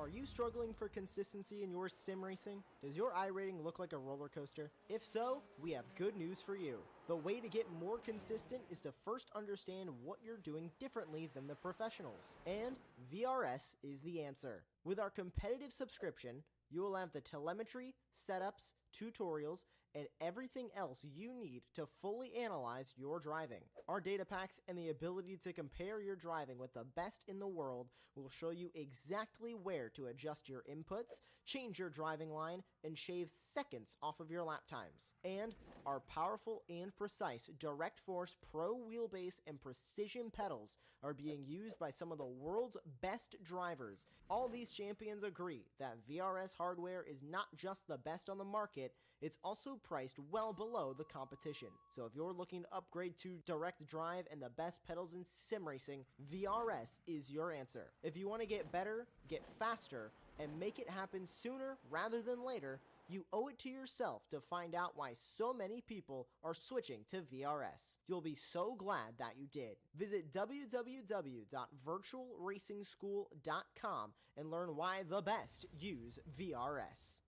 Are you struggling for consistency in your sim racing? Does your iRating look like a roller coaster? If so, we have good news for you. The way to get more consistent is to first understand what you're doing differently than the professionals. And VRS is the answer. With our competitive subscription, you will have the telemetry, setups, tutorials, and everything else you need to fully analyze your driving. Our data packs and the ability to compare your driving with the best in the world will show you exactly where to adjust your inputs, change your driving line, and shave seconds off of your lap times. And our powerful and precise Direct Force Pro wheelbase and precision pedals are being used by some of the world's best drivers. All these champions agree that VRS hardware is not just the best on the market, it's also priced well below the competition. So if you're looking to upgrade to direct drive and the best pedals in sim racing, VRS is your answer. If you want to get better, get faster, and make it happen sooner rather than later, you owe it to yourself to find out why so many people are switching to VRS. You'll be so glad that you did. Visit www.virtualracingschool.com and learn why the best use VRS.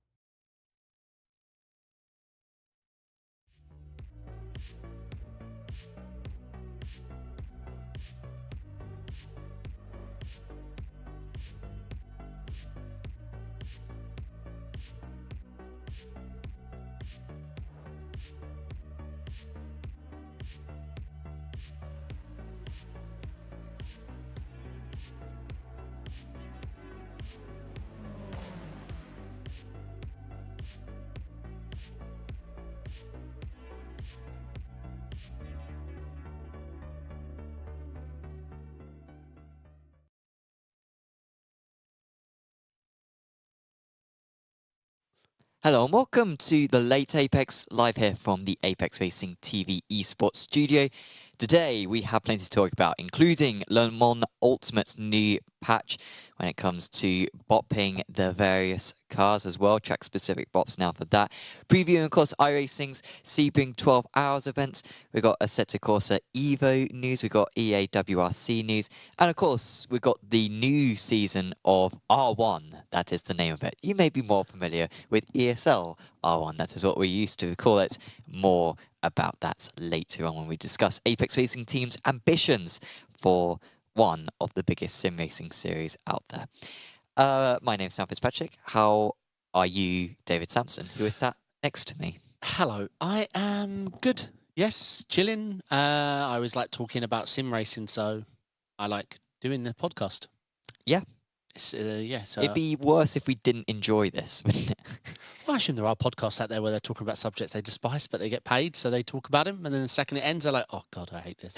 Hello and welcome to the Late Apex, live here from the Apex Racing TV esports studio. Today we have plenty to talk about, including Le Mans Ultimate's new patch when it comes to bopping the various cars as well, track-specific bops now for that. Previewing, of course, iRacing's Sebring 12 Hours event. We've got Assetto Corsa EVO news, we've got EA WRC news, and of course, we've got the new season of R1, that is the name of it. You may be more familiar with ESL R1, that is what we used to call it. More about that later on when we discuss Apex Racing Team's ambitions for one of the biggest sim racing series out there. My name's Sam Fitzpatrick. How are you, David Sampson, who is sat next to me? Hello, I am good. Yes, chilling. I always like talking about sim racing, so I like doing the podcast. Yeah. So it'd be worse if we didn't enjoy this, wouldn't it? Well, I assume there are podcasts out there where they're talking about subjects they despise, but they get paid, so they talk about them, and then the second it ends, they're like, "Oh God, I hate this."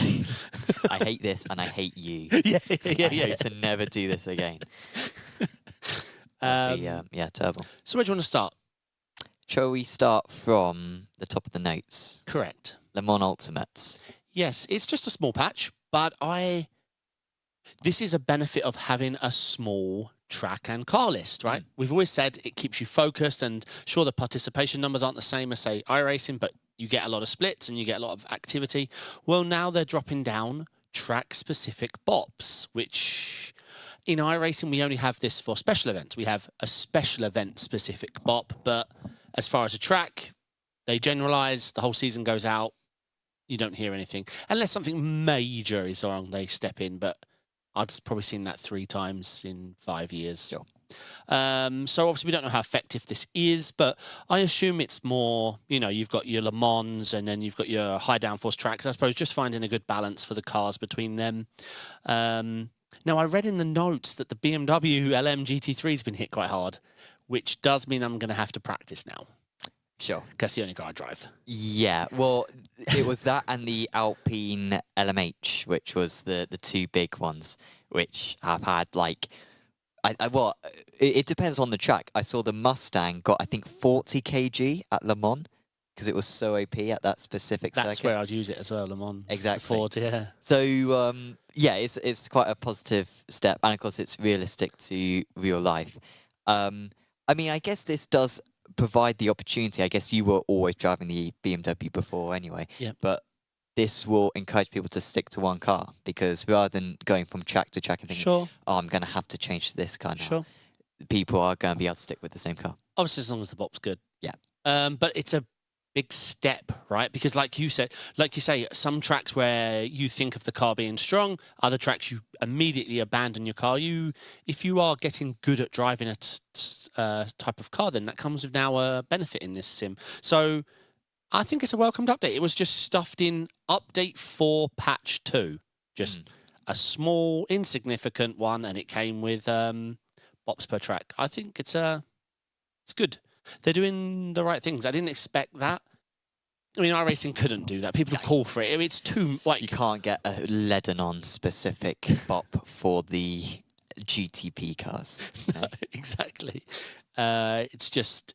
I hate this, and I hate you. Yeah. I hope to never do this again. Yeah, terrible. So where do you want to start? Shall we start from the top of the notes? Correct. Le Mans Ultimates. Yes, it's just a small patch, but this is a benefit of having a small track and car list, right? We've always said it keeps you focused, and sure, the participation numbers aren't the same as, say, iRacing, but you get a lot of splits and you get a lot of activity. Well, now they're dropping down track-specific bops, which in iRacing, we only have this for special events. We have a special event-specific bop, but as far as a track, they generalize, the whole season goes out, you don't hear anything. Unless something major is on, they step in, but I've probably seen that 3 times in 5 years. Sure. So obviously we don't know how effective this is, but I assume it's more, you've got your Le Mans and then you've got your high downforce tracks. I suppose just finding a good balance for the cars between them. Now, I read in the notes that the BMW LM GT3 has been hit quite hard, which does mean I'm going to have to practice now. Sure. Because that's the only car I drive. Yeah, well, it was that and the Alpine LMH, which was the 2 big ones, which have had, like, it depends on the track. I saw the Mustang got, I think, 40 kg at Le Mans, because it was so OP at that specific circuit. That's where I'd use it as well, Le Mans. Exactly. Ford, yeah. So, yeah, it's quite a positive step, and of course it's realistic to real life. I mean, I guess this does provide the opportunity. I guess you were always driving the BMW before anyway, but this will encourage people to stick to one car, because rather than going from track to track and thinking, oh, I'm going to have to change this car now. Sure. people are going to be able to stick with the same car. Obviously, as long as the bop's good. Yeah. But it's a big step, right? Because like you say, some tracks where you think of the car being strong, other tracks you immediately abandon your car. If you are getting good at driving a type of car, then that comes with now a benefit in this sim. So I think it's a welcomed update. It was just stuffed in update 4 patch 2. Just a small, insignificant one, and it came with bops per track. I think it's good. They're doing the right things. I didn't expect that. I mean, iRacing couldn't do that. People call for it. It's too like You can't get a Lebanon specific bop for the GTP cars. No, exactly. It's just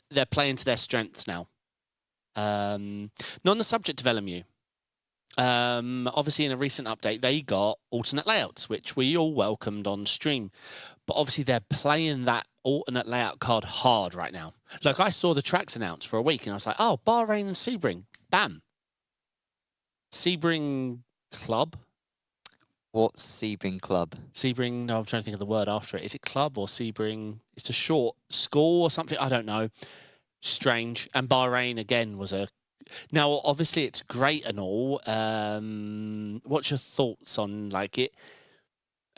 they're playing to their strengths now. Not on the subject of LMU. Obviously, in a recent update, they got alternate layouts, which we all welcomed on stream. But obviously, they're playing that alternate layout card hard right now. Like, I saw the tracks announced for a week, and I was like, oh, Bahrain and Sebring. Bam. Sebring Club? What's Sebring Club? Sebring, no, I'm trying to think of the word after it. Is it Club or Sebring? It's a short school or something. I don't know. Strange. And Bahrain, again, was a... Now, obviously, it's great and all. What's your thoughts on, like, it?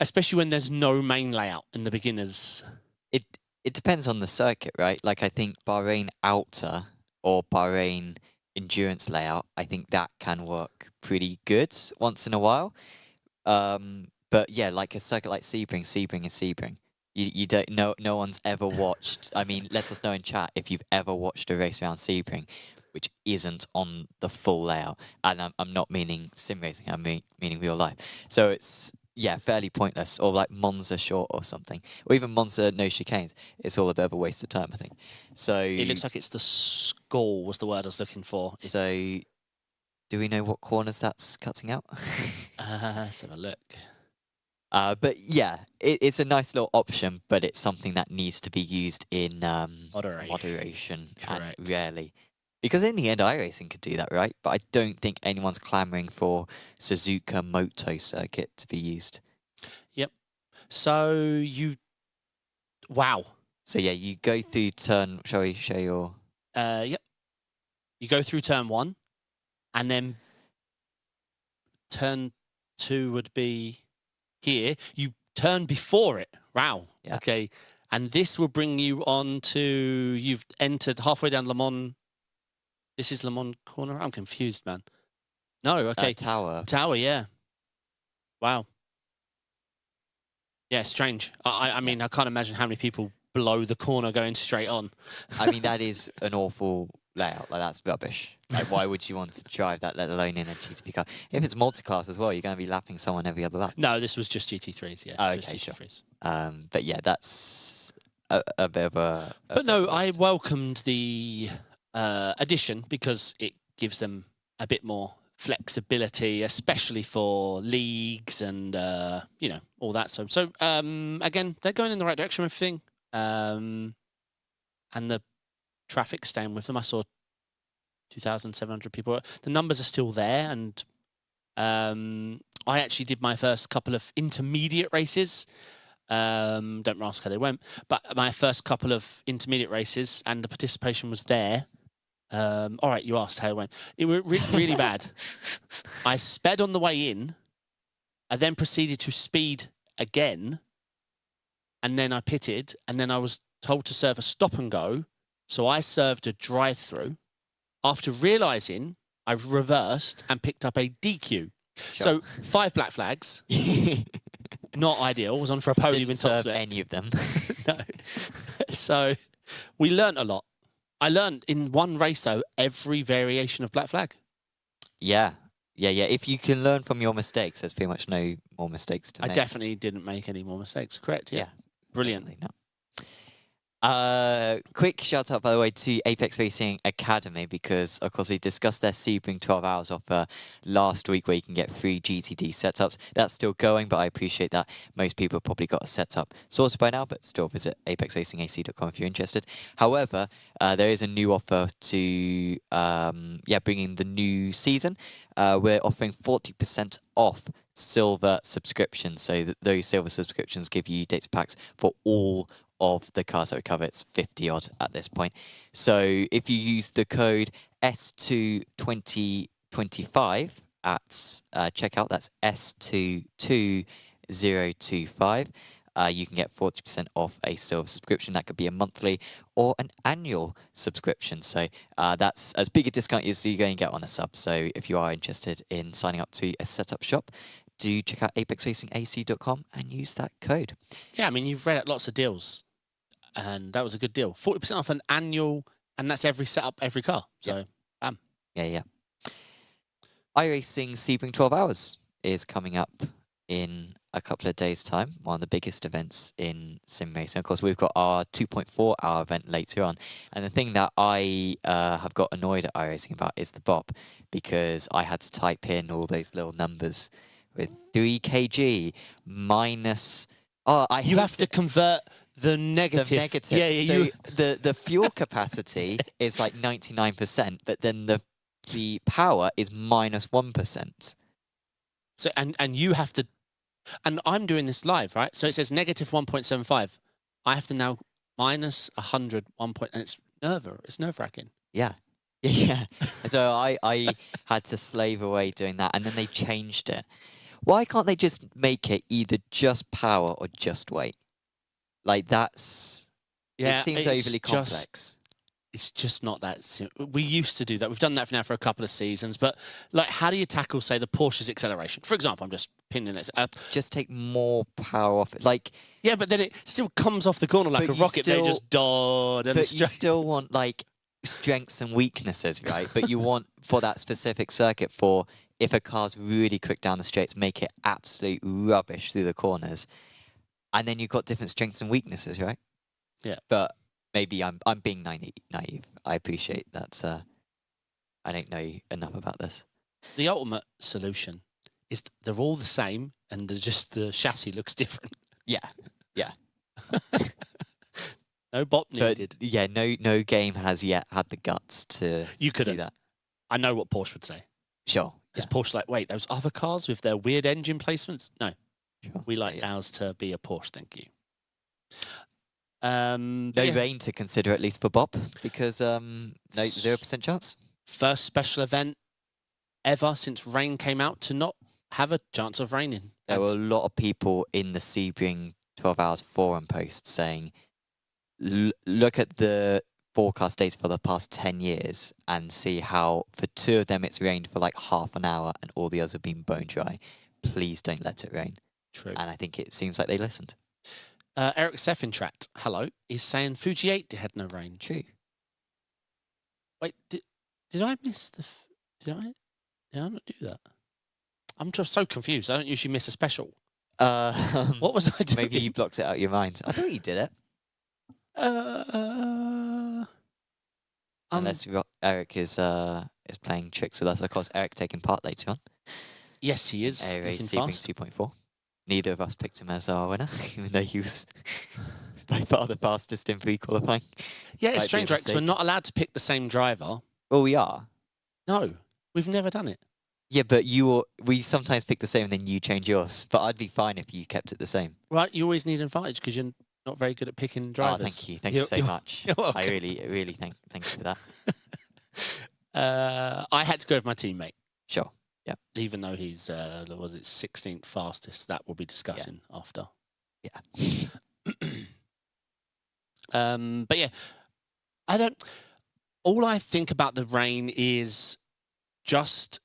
Especially when there's no main layout in the beginners. It depends on the circuit, right? Like, I think Bahrain Outer or Bahrain Endurance layout, I think that can work pretty good once in a while. But yeah, like a circuit like Sebring is Sebring. You don't know, no one's ever watched. I mean, let us know in chat if you've ever watched a race around Sebring, which isn't on the full layout. And I'm not meaning sim racing, I'm meaning real life. So it's, yeah, fairly pointless. Or like Monza short or something. Or even Monza no chicanes. It's all a bit of a waste of time, I think. So it looks like it's the skull was the word I was looking for. So do we know what corners that's cutting out? Let's have a look. But yeah, it's a nice little option, but it's something that needs to be used in moderation and rarely. Because in the end, iRacing could do that, right? But I don't think anyone's clamoring for Suzuka Moto circuit to be used. Yep. So wow. So yeah, you go through turn. Shall we show your? Yep. You go through turn 1, and then turn 2 would be here. You turn before it. Wow. Yeah. Okay. And this will bring you on to, you've entered halfway down Le Mans. This is Le Mans corner. I'm confused, man. No, okay. Tower. Tower, yeah. Wow. Yeah, strange. I mean, I can't imagine how many people blow the corner going straight on. I mean, that is an awful layout. Like, that's rubbish. Like, why would you want to drive that, let alone in a GTP car? If it's multi-class as well, you're going to be lapping someone every other lap. No, this was just GT3s, yeah. Oh, just okay, GT3s. Sure. But yeah, that's a bit of a... But no, I welcomed the addition because it gives them a bit more flexibility, especially for leagues and, you know, all that. So again, they're going in the right direction with everything. And the traffic staying with them. I saw 2,700 people. The numbers are still there, and I actually did my first couple of intermediate races. Don't ask how they went, but my first couple of intermediate races, and the participation was there. All right, you asked how it went. It was really bad. I sped on the way in. I then proceeded to speed again, and then I pitted, and then I was told to serve a stop and go. So I served a drive-through. After realising, I reversed and picked up a DQ. Sure. So 5 black flags. Not ideal. Was on for a podium in top serve split. any of them. No. So we learnt a lot. I learned in one race, though, every variation of black flag. Yeah. If you can learn from your mistakes, there's pretty much no more mistakes to make. I definitely didn't make any more mistakes. Correct, yeah. Brilliant. No. Quick shout out, by the way, to Apex Racing Academy, because of course we discussed their Sebring 12 hours offer last week where you can get free GTD setups. That's still going, but I appreciate that most people have probably got a setup sorted by now, but still visit apexracingac.com if you're interested. However, there is a new offer to bring in the new season. We're offering 40% off silver subscriptions, so those silver subscriptions give you data packs for all of the cars that we cover. It's 50 odd at this point. So if you use the code S22025 at checkout, that's S22025. You can get 40% off a silver subscription. That could be a monthly or an annual subscription. So that's as big a discount as you're going to get on a sub. So if you are interested in signing up to a setup shop, do check out apexracingac.com and use that code. Yeah, I mean, you've read out lots of deals, and that was a good deal. 40% off an annual, and that's every setup, every car. So, bam. Yeah. iRacing Sebring 12 Hours is coming up in a couple of days' time, one of the biggest events in sim racing. Of course, we've got our 2.4-hour event later on. And the thing that I have got annoyed at iRacing about is the BOP, because I had to type in all those little numbers with 3 kg minus... Oh, You have to convert the negative. The negative. Yeah. So the fuel capacity is like 99%, but then the power is minus 1%. So and you have to, and I'm doing this live, right? So it says negative 1.75. I have to now minus 100, 1 point, and it's nerve-wracking. Yeah. And so I had to slave away doing that, and then they changed it. Why can't they just make it either just power or just weight? Like that's... Yeah, it seems overly complex. It's just not that simple. We used to do that. We've done that now for a couple of seasons. But like, how do you tackle, say, the Porsche's acceleration? For example, I'm just pinning it up. Just take more power off it. Like, yeah, but then it still comes off the corner like a rocket. They just dod and but you still want like strengths and weaknesses, right? But you want for that specific circuit, for if a car's really quick down the straights, make it absolute rubbish through the corners, and then you've got different strengths and weaknesses, right? Yeah. But maybe I'm being naive. I appreciate that. I don't know enough about this. The ultimate solution is they're all the same, and the chassis looks different. Yeah. No bop needed. But yeah, no game has yet had the guts to do that. I know what Porsche would say. Sure. Is Porsche like, wait, those other cars with their weird engine placements? No. Sure. We like ours to be a Porsche, thank you. No rain to consider, at least for Bob, because no 0% chance. First special event ever since rain came out to not have a chance of raining. There were a lot of people in the Sebring 12 Hours forum post saying, look at the forecast data for the past 10 years and see how for 2 of them it's rained for like half an hour and all the others have been bone dry. Please don't let it rain. True. And I think it seems like they listened. Eric Seffintract, hello, is saying Fuji 8 had no rain. True. Wait, did I miss the... Did I not do that? I'm just so confused. I don't usually miss a special. What was I doing? Maybe you blocked it out of your mind. I thought you did it. Unless Eric is playing tricks with us. Of course, Eric taking part later on. Yes, he is. Sebring 2.4. Neither of us picked him as our winner, even though he was by far the fastest in pre-qualifying. Yeah, it's strange, right? 'Cause we're not allowed to pick the same driver. Well, we are. No, we've never done it. Yeah, but we sometimes pick the same and then you change yours. But I'd be fine if you kept it the same. Right, you always need advantage because you're not very good at picking drivers. Oh, thank you. Thank you so much. I really thank you for that. I had to go with my teammate. Sure. Yeah. Even though he's, was it 16th fastest? That we'll be discussing after. Yeah. But yeah, all I think about the rain is just,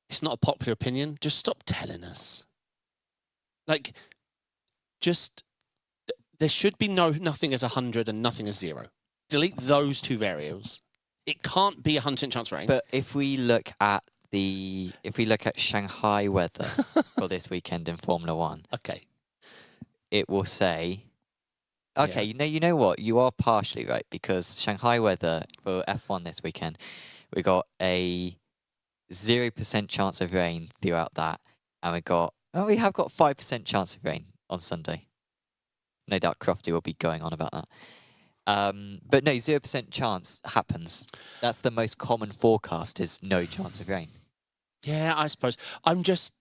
it's not a popular opinion. Just stop telling us. Like, just, there should be nothing as 100 and nothing as 0. Delete those 2 variables. It can't be 100% chance rain. But if we look at Shanghai weather for this weekend in Formula 1, okay, it will say, okay, you know what? You are partially right, because Shanghai weather for F1 this weekend, we got a 0% chance of rain throughout that, and we have got 5% chance of rain on Sunday. No doubt Crofty will be going on about that. But no, 0% chance happens. That's the most common forecast, is no chance of rain. Yeah, I suppose. I'm just...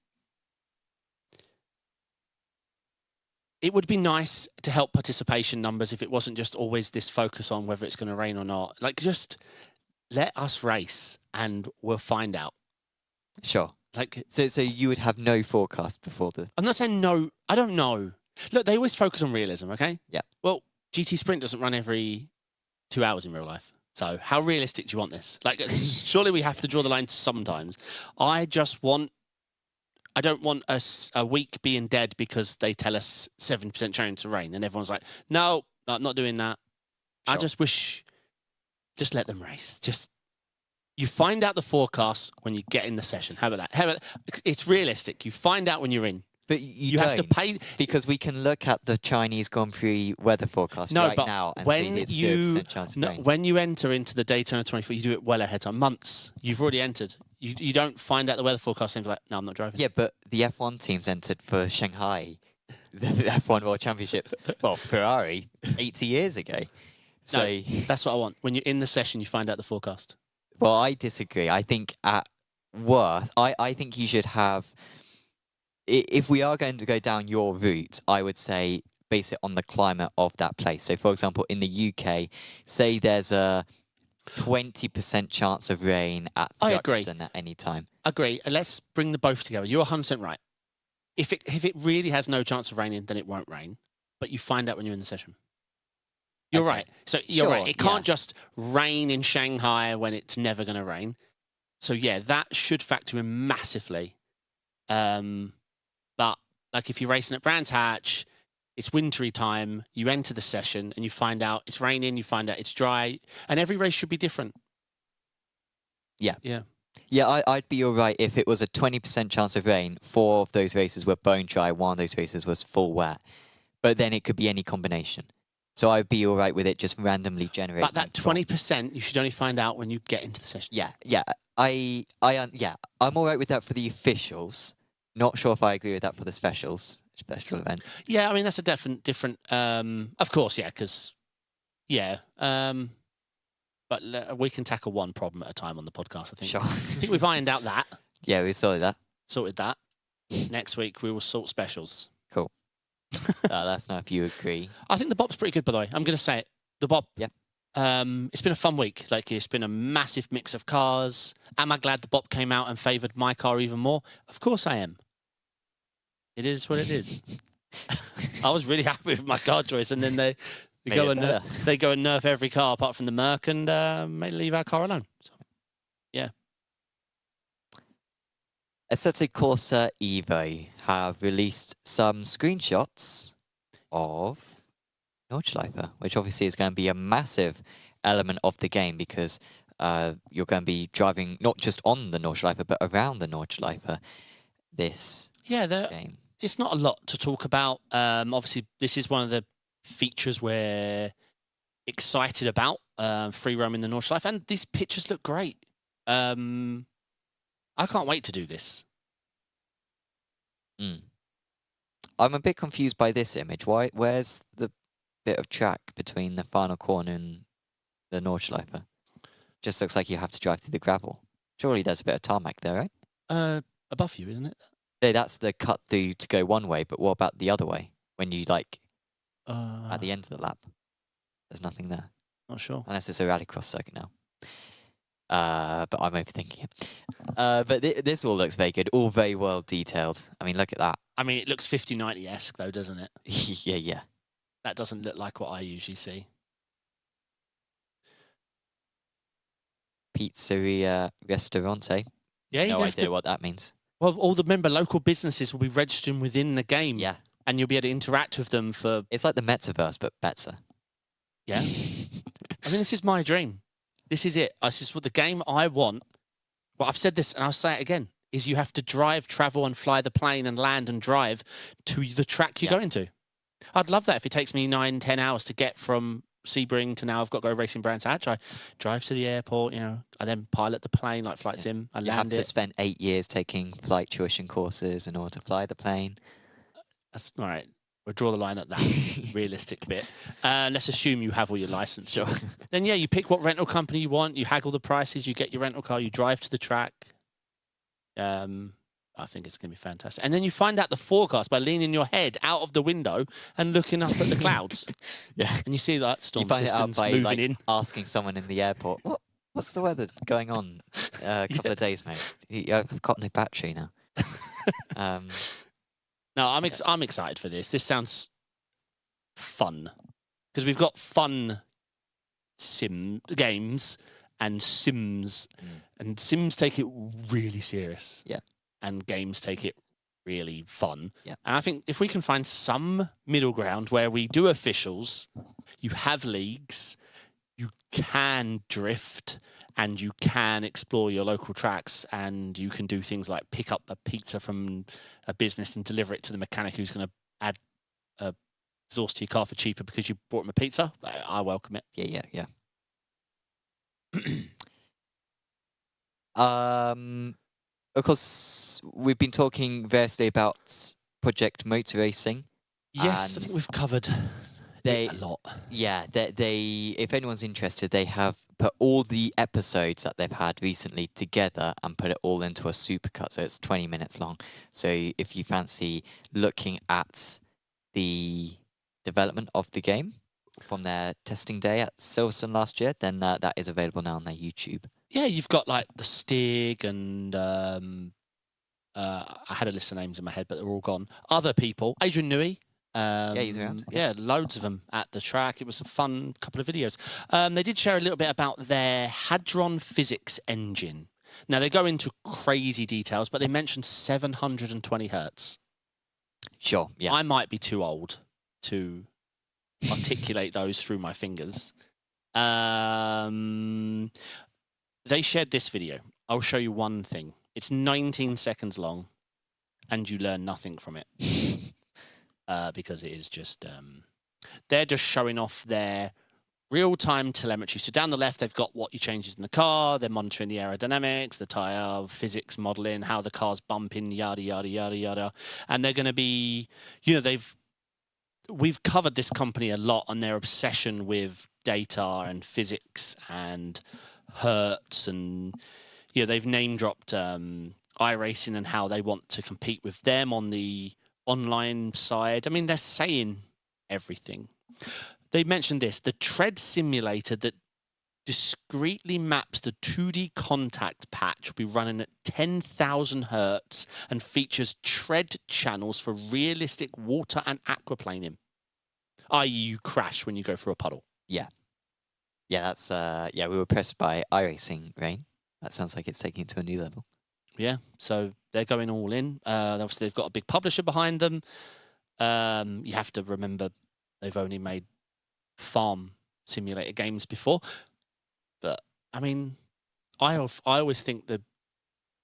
it would be nice to help participation numbers if it wasn't just always this focus on whether it's going to rain or not. Like, just let us race and we'll find out. Sure. Like, So you would have no forecast before the... I'm not saying no. I don't know. Look, they always focus on realism, okay? Yeah. Well, GT Sprint doesn't run every 2 hours in real life. So how realistic do you want this? Like, surely we have to draw the line sometimes. I don't want a week being dead because they tell us 70% chance of rain and everyone's like, no, I'm not doing that. Sure. I just wish, just let them race. You find out the forecast when you get in the session. How about that? It's realistic. You find out when you're in. But you have to pay. Because we can look at the Chinese Grand Prix weather forecast now and see it's 0% chance of rain. When you enter into the Daytona 24, you do it well ahead of time. Months. You've already entered. You don't find out the weather forecast and be like, no, I'm not driving. Yeah, but the F1 teams entered for Shanghai, the F1 World Championship. Well, Ferrari, 80 years ago. So No, that's what I want. When you're in the session, you find out the forecast. Well, I disagree. I think at worst, I think you should have... If we are going to go down your route, I would say base it on the climate of that place. So, for example, in the UK, say there's a 20% chance of rain at I agree. Thruxton at any time. Agree. And let's bring the both together. You're 100% right. If it really has no chance of raining, then it won't rain. But you find out when you're in the session. You're Okay. right. So you're Sure, right. It can't just rain in Shanghai when it's never going to rain. So yeah, that should factor in massively. But like if you're racing at Brands Hatch, it's wintry time, you enter the session and you find out it's raining, you find out it's dry, and every race should be different. Yeah. Yeah. Yeah, I'd be all right if it was a 20% chance of rain. 4 of those races were bone dry, 1 of those races was full wet. But then it could be any combination. So I'd be all right with it just randomly generating. But that 20% you should only find out when you get into the session. Yeah. I'm all right with that for the officials. Not sure if I agree with that for the special events. Yeah, I mean that's a different. Of course, yeah, because but we can tackle one problem at a time on the podcast. I think. Sure. I think we've ironed out that. Yeah, we saw that. Sorted that. Next week we will sort specials. Cool. Let us know if you agree. I think the bop's pretty good, by the way. I'm going to say it. The bop. Yeah. It's been a fun week. Like, it's been a massive mix of cars. Am I glad the bop came out and favoured my car even more? Of course I am. It is what it is. I was really happy with my car choice, and then they go and nerf every car apart from the Merc and leave our car alone. So, yeah. Assetto Corsa EVO have released some screenshots of Nordschleife, which obviously is going to be a massive element of the game because you're going to be driving not just on the Nordschleife but around the Nordschleife this game. It's not a lot to talk about. Obviously, this is one of the features we're excited about, free roaming the Nordschleife, and these pictures look great. I can't wait to do this. I'm a bit confused by this image. Where's the bit of track between the final corner and the Nordschleife? Just looks like you have to drive through the gravel. Surely there's a bit of tarmac there, right? Above you, isn't it? No, that's the cut through to go one way, but what about the other way? When you, at the end of the lap? There's nothing there. Not sure. Unless it's a rallycross circuit now. But I'm overthinking it. But this all looks very good. All very well detailed. I mean, look at that. I mean, it looks 5090-esque, though, doesn't it? Yeah. That doesn't look like what I usually see. Pizzeria Ristorante. Yeah, No idea what that means. Well, local businesses will be registering within the game. Yeah. And you'll be able to interact with them for... It's like the Metaverse, but better. Yeah. I mean, this is my dream. This is it. This is what the game I want. Well, I've said this and I'll say it again, is you have to drive, travel and fly the plane and land and drive to the track you go into. I'd love that if it takes me 9-10 hours to get from Sebring to now I've got to go racing Brands Hatch. I drive to the airport, I then pilot the plane like Flight Sim. I land You have to spend 8 years taking flight tuition courses in order to fly the plane. That's all right. We'll draw the line at that realistic bit. Let's assume you have all your license. Sure. Then, you pick what rental company you want. You haggle the prices. You get your rental car. You drive to the track. I think it's going to be fantastic. And then you find out the forecast by leaning your head out of the window and looking up at the clouds. Yeah. And you see that storm You find it out systems by moving like in. asking someone in the airport, what's the weather going on? A couple of days, mate. I've got no battery now. No, I'm excited for this. This sounds fun because we've got fun sim games and sims, and sims take it really serious. Yeah. And games take it really fun. Yeah. And I think if we can find some middle ground where we do officials, you have leagues, you can drift, and you can explore your local tracks, and you can do things like pick up a pizza from a business and deliver it to the mechanic who's going to add exhaust to your car for cheaper because you brought him a pizza. I welcome it. Yeah. Of course, we've been talking variously about Project Motor Racing. Yes, I think we've covered a lot. Yeah, they if anyone's interested, they have put all the episodes that they've had recently together and put it all into a supercut, so it's 20 minutes long. So if you fancy looking at the development of the game from their testing day at Silverstone last year, then that is available now on their YouTube. Yeah, you've got like the Stig and I had a list of names in my head, but they're all gone. Other people, Adrian Newey. Yeah, he's around. Yeah, loads of them at the track. It was a fun couple of videos. They did share a little bit about their Hadron Physics engine. Now, they go into crazy details, but they mentioned 720 hertz. Sure, yeah. I might be too old to articulate those through my fingers. They shared this video. I'll show you one thing. It's 19 seconds long, and you learn nothing from it. Because it is just... they're just showing off their real-time telemetry. So down the left, they've got what you changes in the car. They're monitoring the aerodynamics, the tyre, physics modelling, how the car's bumping, yada, yada, yada, yada. And they're going to be... You know, we've covered this company a lot on their obsession with data and physics and hertz, and they've name dropped iRacing and how they want to compete with them on the online side. I mean, they're saying everything. They mentioned this, the tread simulator that discreetly maps the 2D contact patch will be running at 10,000 hertz and features tread channels for realistic water and aquaplaning, i.e. you crash when you go through a puddle. Yeah, that's we were impressed by iRacing, Rain. That sounds like it's taking it to a new level. Yeah, so they're going all in. Obviously, they've got a big publisher behind them. You have to remember they've only made farm simulator games before. But, I mean, I always think that...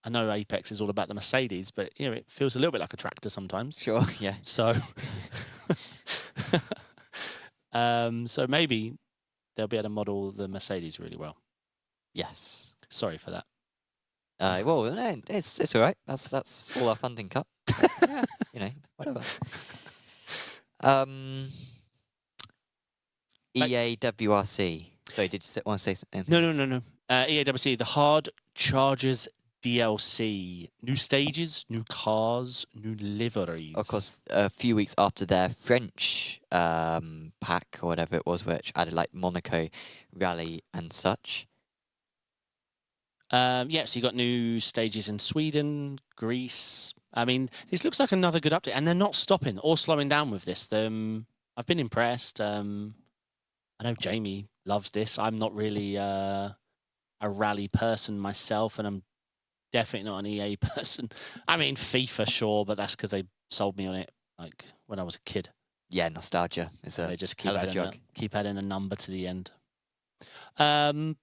I know Apex is all about the Mercedes, but, it feels a little bit like a tractor sometimes. Sure, yeah. So, so maybe they'll be able to model the Mercedes really well. Yes. Sorry for that. Well, no, it's all right. That's all our funding cut. Yeah, whatever. EA WRC. Sorry, did you want to say something? No. EA WRC, the Hard Chargers DLC. New stages, new cars, new liveries. Of course, a few weeks after their French pack or whatever it was, which added like Monaco Rally and such. So you got new stages in Sweden, Greece. I mean, this looks like another good update, and they're not stopping or slowing down with this. I've been impressed. I know Jamie loves this. I'm not really a rally person myself, and I'm definitely not an EA person. I mean, FIFA, sure, but that's because they sold me on it like when I was a kid. Yeah, nostalgia is they just hell of a drug. Keep adding a number to the end. But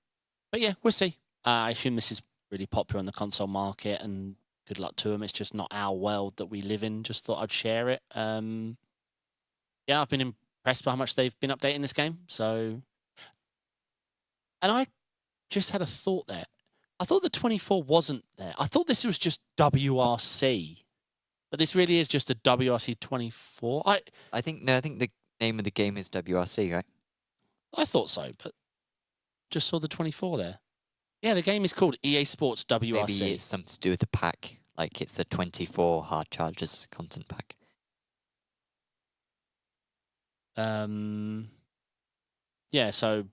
yeah, we'll see. I assume this is really popular in the console market, and good luck to them. It's just not our world that we live in. Just thought I'd share it. Yeah, I've been impressed by how much they've been updating this game. So, and I just had a thought there. I thought the 24 wasn't there. I thought this was just WRC, but this really is just a WRC 24. I think the name of the game is WRC, right? I thought so, but just saw the 24 there. Yeah, the game is called EA Sports WRC. Maybe it's something to do with the pack. Like it's the 24 hard chargers content pack. Yeah, so,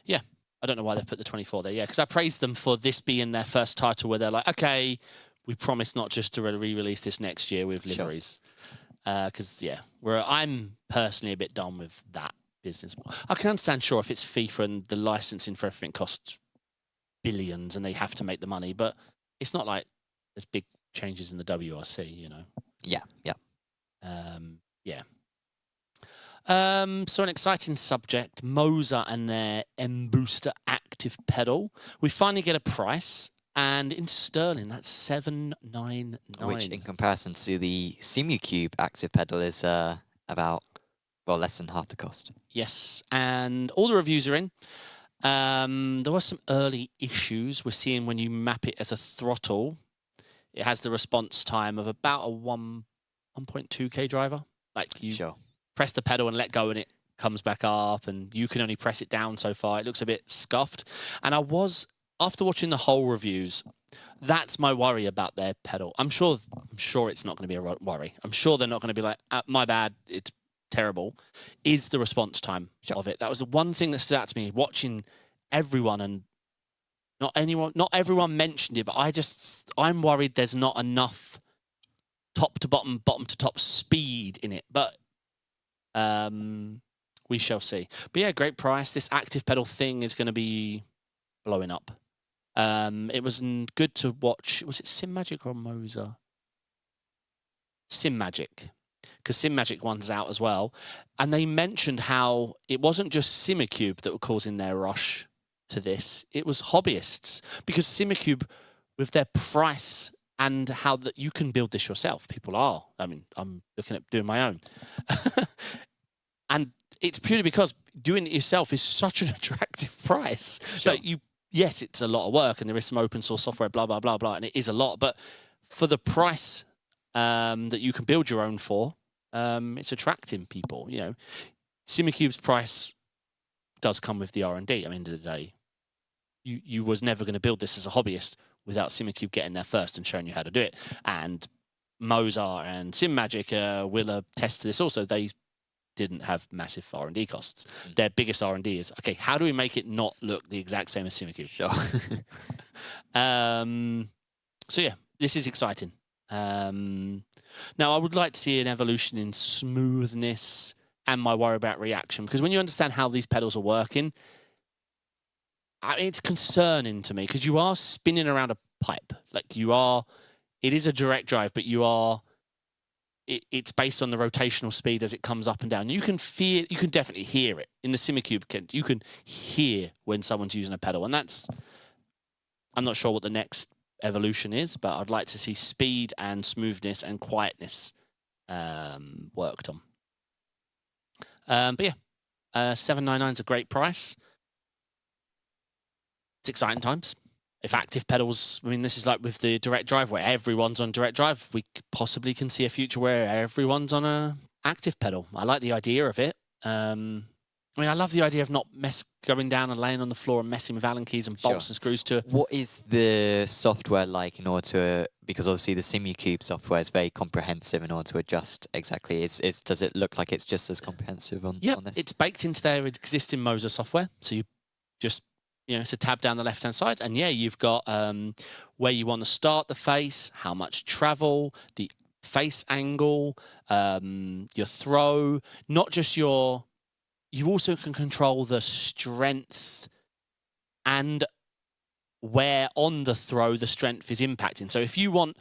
yeah, I don't know why they've put the 24 there. Yeah, because I praised them for this being their first title where they're like, okay, we promise not just to re-release this next year with liveries. Because, yeah, I'm personally a bit done with that business. I can understand, sure, if it's FIFA and the licensing for everything costs billions and they have to make the money, but it's not like there's big changes in the WRC, you know? Yeah, yeah. Yeah. So an exciting subject, MOZA and their M-Booster active pedal. We finally get a price, and in sterling, that's $799. Which, in comparison to the SimuCube active pedal, is about, well, less than half the cost. Yes, and all the reviews are in. There were some early issues. We're seeing when you map it as a throttle, it has the response time of about a 1.2K driver. Like you press the pedal and let go and it comes back up, and you can only press it down so far. It looks a bit scuffed. And after watching the whole reviews, that's my worry about their pedal. I'm sure it's not going to be a worry. I'm sure they're not going to be like, my bad, it's terrible. Is the response time of it. That was the one thing that stood out to me watching everyone, and not everyone mentioned it, but I'm worried there's not enough top to bottom, bottom to top speed in it. But we shall see. But yeah, great price. This active pedal thing is going to be blowing up. It was good to watch. Was it SimMagic or MOZA? SimMagic. Because SimMagic one's out as well. And they mentioned how it wasn't just SimmerCube that were causing their rush to this. It was hobbyists. Because SimmerCube, with their price and how that you can build this yourself, people are. I mean, I'm looking at doing my own. And it's purely because doing it yourself is such an attractive price. Sure. Like yes, it's a lot of work and there is some open source software, blah, blah, blah, blah. And it is a lot. But for the price that you can build your own for, it's attracting people. You know, SimmerCube's price does come with the R&D. I mean, at the end of the day, you was never going to build this as a hobbyist without SimmerCube getting there first and showing you how to do it. And MOZA and SimMagic will attest to this also. They didn't have massive R&D costs. Their biggest R&D is, okay, how do we make it not look the exact same as SimmerCube? Sure. So yeah, this is exciting. Now, I would like to see an evolution in smoothness and my worry about reaction, because when you understand how these pedals are working, it's concerning to me because you are spinning around a pipe. Like it is a direct drive, but it's based on the rotational speed as it comes up and down. You can definitely hear it in the SimmerCube. You can hear when someone's using a pedal, and I'm not sure what the next evolution is, but I'd like to see speed and smoothness and quietness worked on. But yeah, $799 is a great price. It's exciting times. If active pedals, I mean, this is like with the direct drive where everyone's on direct drive. We possibly can see a future where everyone's on a active pedal. I like the idea of it. I mean, I love the idea of not going down and laying on the floor and messing with Allen keys and bolts and screws to... What is the software like in order to... Because obviously the SimuCube software is very comprehensive in order to adjust exactly. Does it look like it's just as comprehensive on this? It's baked into their existing MOZA software. So you just... it's a tab down the left-hand side. And yeah, you've got where you want to start the face, how much travel, the face angle, your throw, not just your... You also can control the strength and where on the throw the strength is impacting. So if you want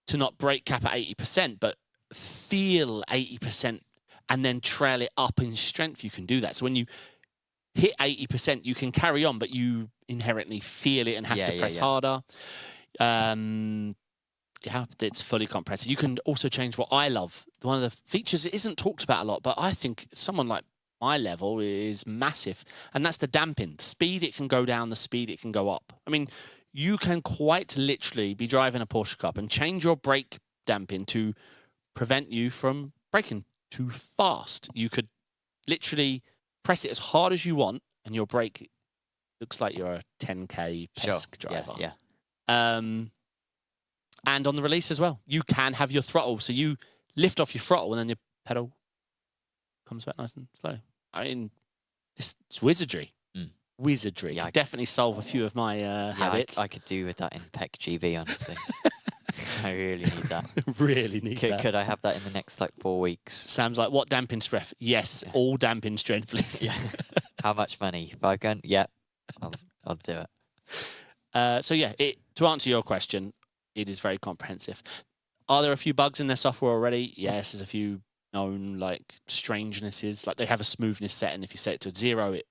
to not brake cap at 80%, but feel 80% and then trail it up in strength, you can do that. So when you hit 80%, you can carry on, but you inherently feel it and have to press harder. It's fully comprehensive. You can also change what I love. One of the features that isn't talked about a lot, but I think someone like my level is massive, and that's the damping. The speed it can go down, the speed it can go up. I mean, you can quite literally be driving a Porsche Cup and change your brake damping to prevent you from braking too fast. You could literally press it as hard as you want, and your brake looks like you're a 10K PECC driver. Yeah. And on the release as well, you can have your throttle. So you lift off your throttle and then your pedal comes back nice and slow. I mean, it's wizardry. Wizardry. Yeah, Could definitely solve a few of my habits. I could do with that in PECC GV, honestly. I really need that. Really need that. Could I have that in the next, like, 4 weeks? Sam's like, what damping strength? Yes, all damping strength, please. Yeah. How much money? 5 grand? Yeah. I'll do it. So yeah, to answer your question, it is very comprehensive. Are there a few bugs in their software already? Yes, there's a few known like strangenesses. Like they have a smoothness setting. If you set it to 0, it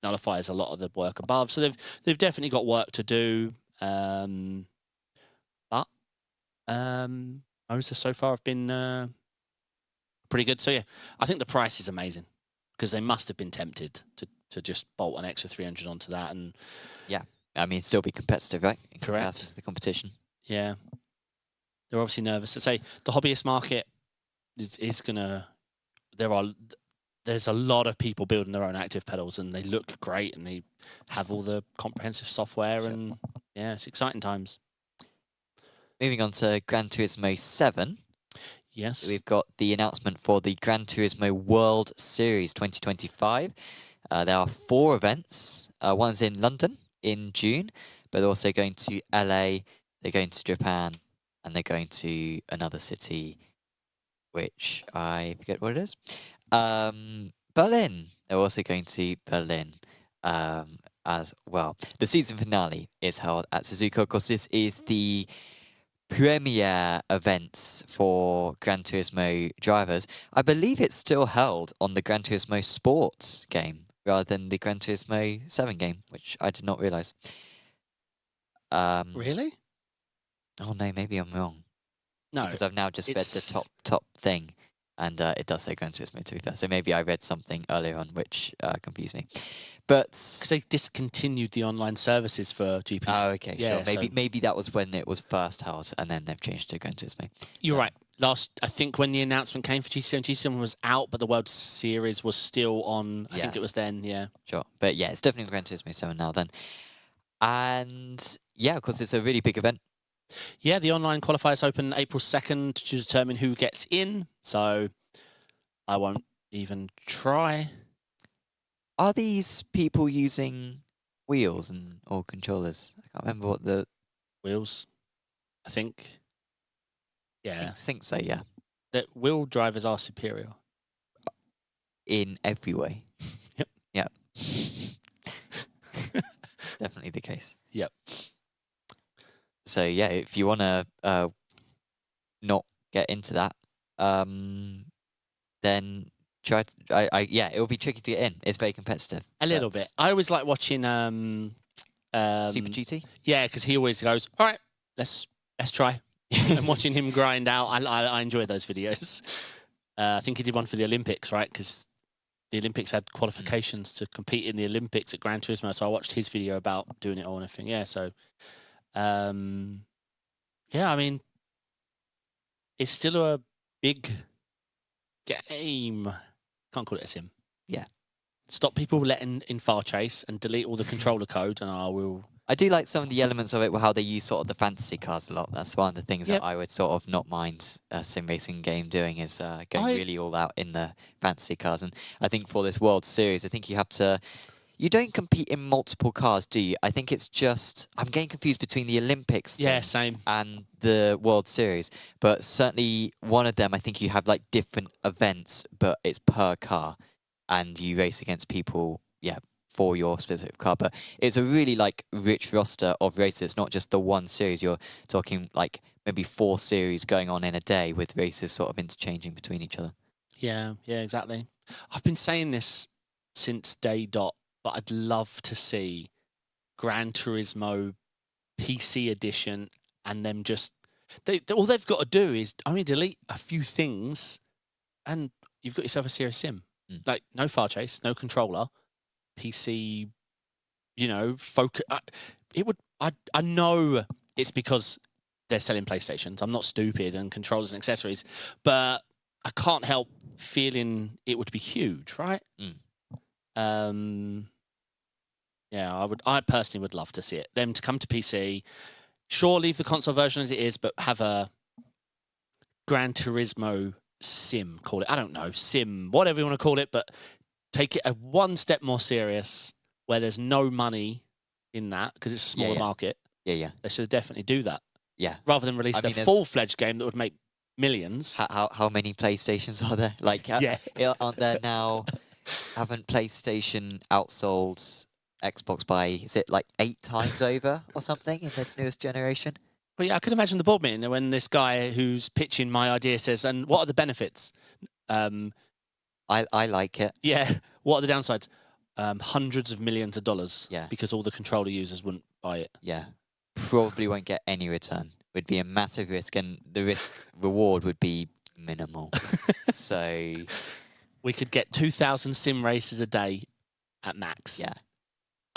nullifies a lot of the work above. So they've definitely got work to do. But MOZA so far have been pretty good. So yeah, I think the price is amazing because they must have been tempted to just bolt an extra 300 onto that. And yeah, I mean, still be competitive, right? In correct. comparison to the competition. Yeah, they're obviously nervous. I'd say the hobbyist market is gonna. There's a lot of people building their own active pedals, and they look great, and they have all the comprehensive software, and yeah, it's exciting times. Moving on to Gran Turismo 7. Yes, We've got the announcement for the Gran Turismo World Series 2025. There are 4 events. One's in London in June, but they're also going to LA, they're going to Japan, and they're going to another city, which I forget what it is. Berlin. They're also going to Berlin as well. The season finale is held at Suzuka. Of course, this is the premier events for Gran Turismo drivers. I believe it's still held on the Gran Turismo Sports game rather than the Gran Turismo 7 game, which I did not realise. Really? Oh no, maybe I'm wrong. No, because I've now just read the top thing, and it does say Gran Turismo 2. So maybe I read something earlier on which confused me. But because they discontinued the online services for GP. Oh, okay, yeah, sure. Maybe that was when it was first held, and then they've changed to Gran Turismo. You're right. I think when the announcement came for GC7 was out, but the World Series was still on. I think it was then. Yeah, sure. But yeah, it's definitely Gran Turismo 7 now. Then, and yeah, of course, it's a really big event. Yeah, the online qualifiers open April 2nd to determine who gets in. So I won't even try. Are these people using wheels or controllers? I can't remember what the wheels. I think. Yeah, I think so. Yeah, that wheel drivers are superior in every way. Yep. Yep. Definitely the case. Yep. So yeah, if you want to not get into that, then try to. Yeah, it will be tricky to get in. It's very competitive. A little bit. I always like watching Super GT. Yeah, because he always goes, "All right, let's try." And watching him grind out, I enjoy those videos. I think he did one for the Olympics, right? Because the Olympics had qualifications to compete in the Olympics at Gran Turismo, so I watched his video about doing it all and everything. Yeah, so. Yeah, I mean, it's still a big game. Can't call it a sim. Yeah. Stop people letting in file chase and delete all the controller code, and I will. I do like some of the elements of it, how they use sort of the fantasy cars a lot. That's one of the things that I would sort of not mind a sim racing game doing is going really all out in the fantasy cars. And I think for this World Series, I think you have to. You don't compete in multiple cars, do you? I think it's just... I'm getting confused between the Olympics thing same. And the World Series. But certainly one of them, I think you have like different events, but it's per car. And you race against people, for your specific car. But it's a really like rich roster of races. It's not just the one series. You're talking like maybe 4 series going on in a day with races sort of interchanging between each other. Yeah, exactly. I've been saying this since day dot. But I'd love to see Gran Turismo PC edition and them just... all they've got to do is only delete a few things and you've got yourself a serious sim. Like, no file chase, no controller, PC, focus... I know it's because they're selling PlayStations. I'm not stupid and controllers and accessories, but I can't help feeling it would be huge, right? Yeah, I personally would love to see it. Them to come to PC, Sure, leave the console version as it is, but have a Gran Turismo sim, call it. I don't know, sim, whatever you want to call it, but take it a one step more serious where there's no money in that because it's a smaller market. Yeah. They should definitely do that. Yeah. Rather than release a full-fledged game that would make millions. How many PlayStations are there? Like, aren't there now? Haven't PlayStation outsold Xbox by, is it like 8 times over or something in its newest generation? Well, yeah, I could imagine the board meeting when this guy who's pitching my idea says, "And what are the benefits?" I like it. Yeah. What are the downsides? Hundreds of millions of dollars. Yeah. Because all the controller users wouldn't buy it. Yeah. Probably won't get any return. Would be a massive risk, and the risk reward would be minimal. So we could get 2,000 sim races a day at max. Yeah.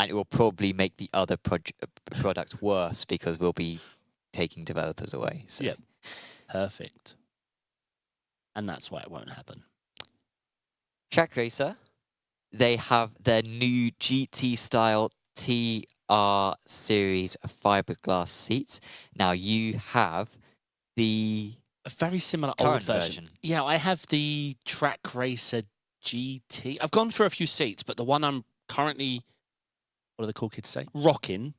And it will probably make the other product worse because we'll be taking developers away. So. Yep. Perfect. And that's why it won't happen. Track Racer, they have their new GT style TR series fiberglass seats. Now you have a very similar old version. Yeah, I have the Track Racer GT. I've gone through a few seats, but the one I'm currently, what do the cool kids say, rocking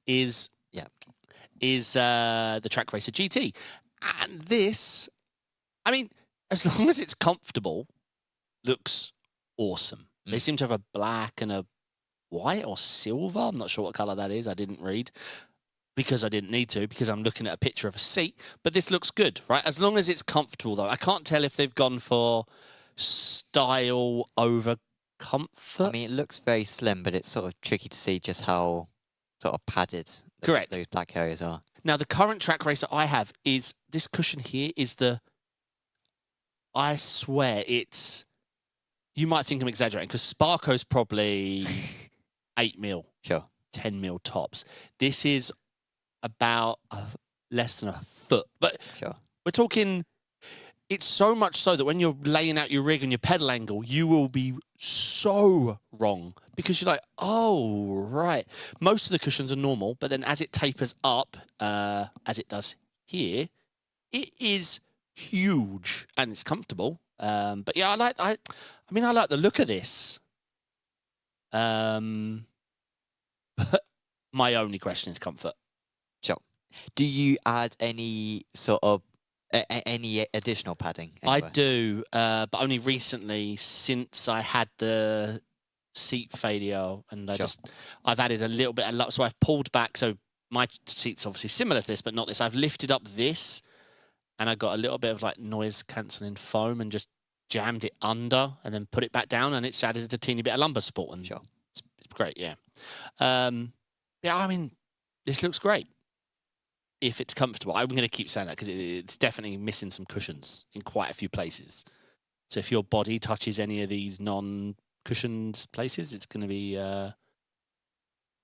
is the Track Racer GT. And this, I mean, as long as it's comfortable, looks awesome. They seem to have a black and a white or silver. I'm not sure what color that is. I didn't read because I didn't need to, because I'm looking at a picture of a seat. But this looks good, right? As long as it's comfortable, though. I can't tell if they've gone for style over comfort. I mean, it looks very slim, but it's sort of tricky to see just how sort of padded those black areas are. Now, the current Track Racer I have is this cushion here is I swear it's, you might think I'm exaggerating because Sparko's probably 8 mil. Sure. 10 mil tops. This is about less than a foot. But we're talking, it's so much so that when you're laying out your rig and your pedal angle, you will be so wrong because you're like, oh, right. Most of the cushions are normal, but then as it tapers up, as it does here, it is huge and it's comfortable. But yeah, I like the look of this. But my only question is comfort. Sure. Do you add any sort of any additional padding anywhere? I do, but only recently since I had the seat failure, and I've added a little bit of luck. So I've pulled back. So my seat's obviously similar to this, but not this. I've lifted up this, and I got a little bit of like noise cancelling foam, and just jammed it under, and then put it back down, and it's added a teeny bit of lumbar support. And it's great, yeah. Yeah, I mean, this looks great. If it's comfortable, I'm going to keep saying that because it's definitely missing some cushions in quite a few places. So if your body touches any of these non-cushioned places, it's going to be, yeah,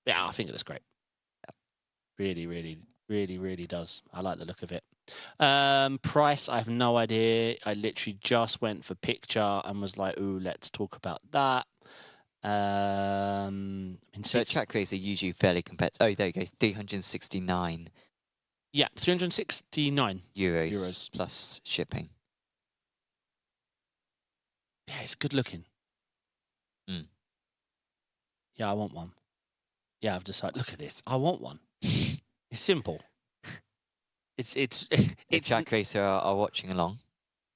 I think it looks great. Really, really, really, really does. I like the look of it. Price, I have no idea. I literally just went for picture and was like, ooh, let's talk about that. So Track Racer are usually fairly competitive. Oh, there you go, 369. Yeah, 369 euros plus shipping. Yeah, it's good looking. Yeah, I want one. Yeah, I've decided. Look at this. I want one. It's simple. It's Track Racer are watching along.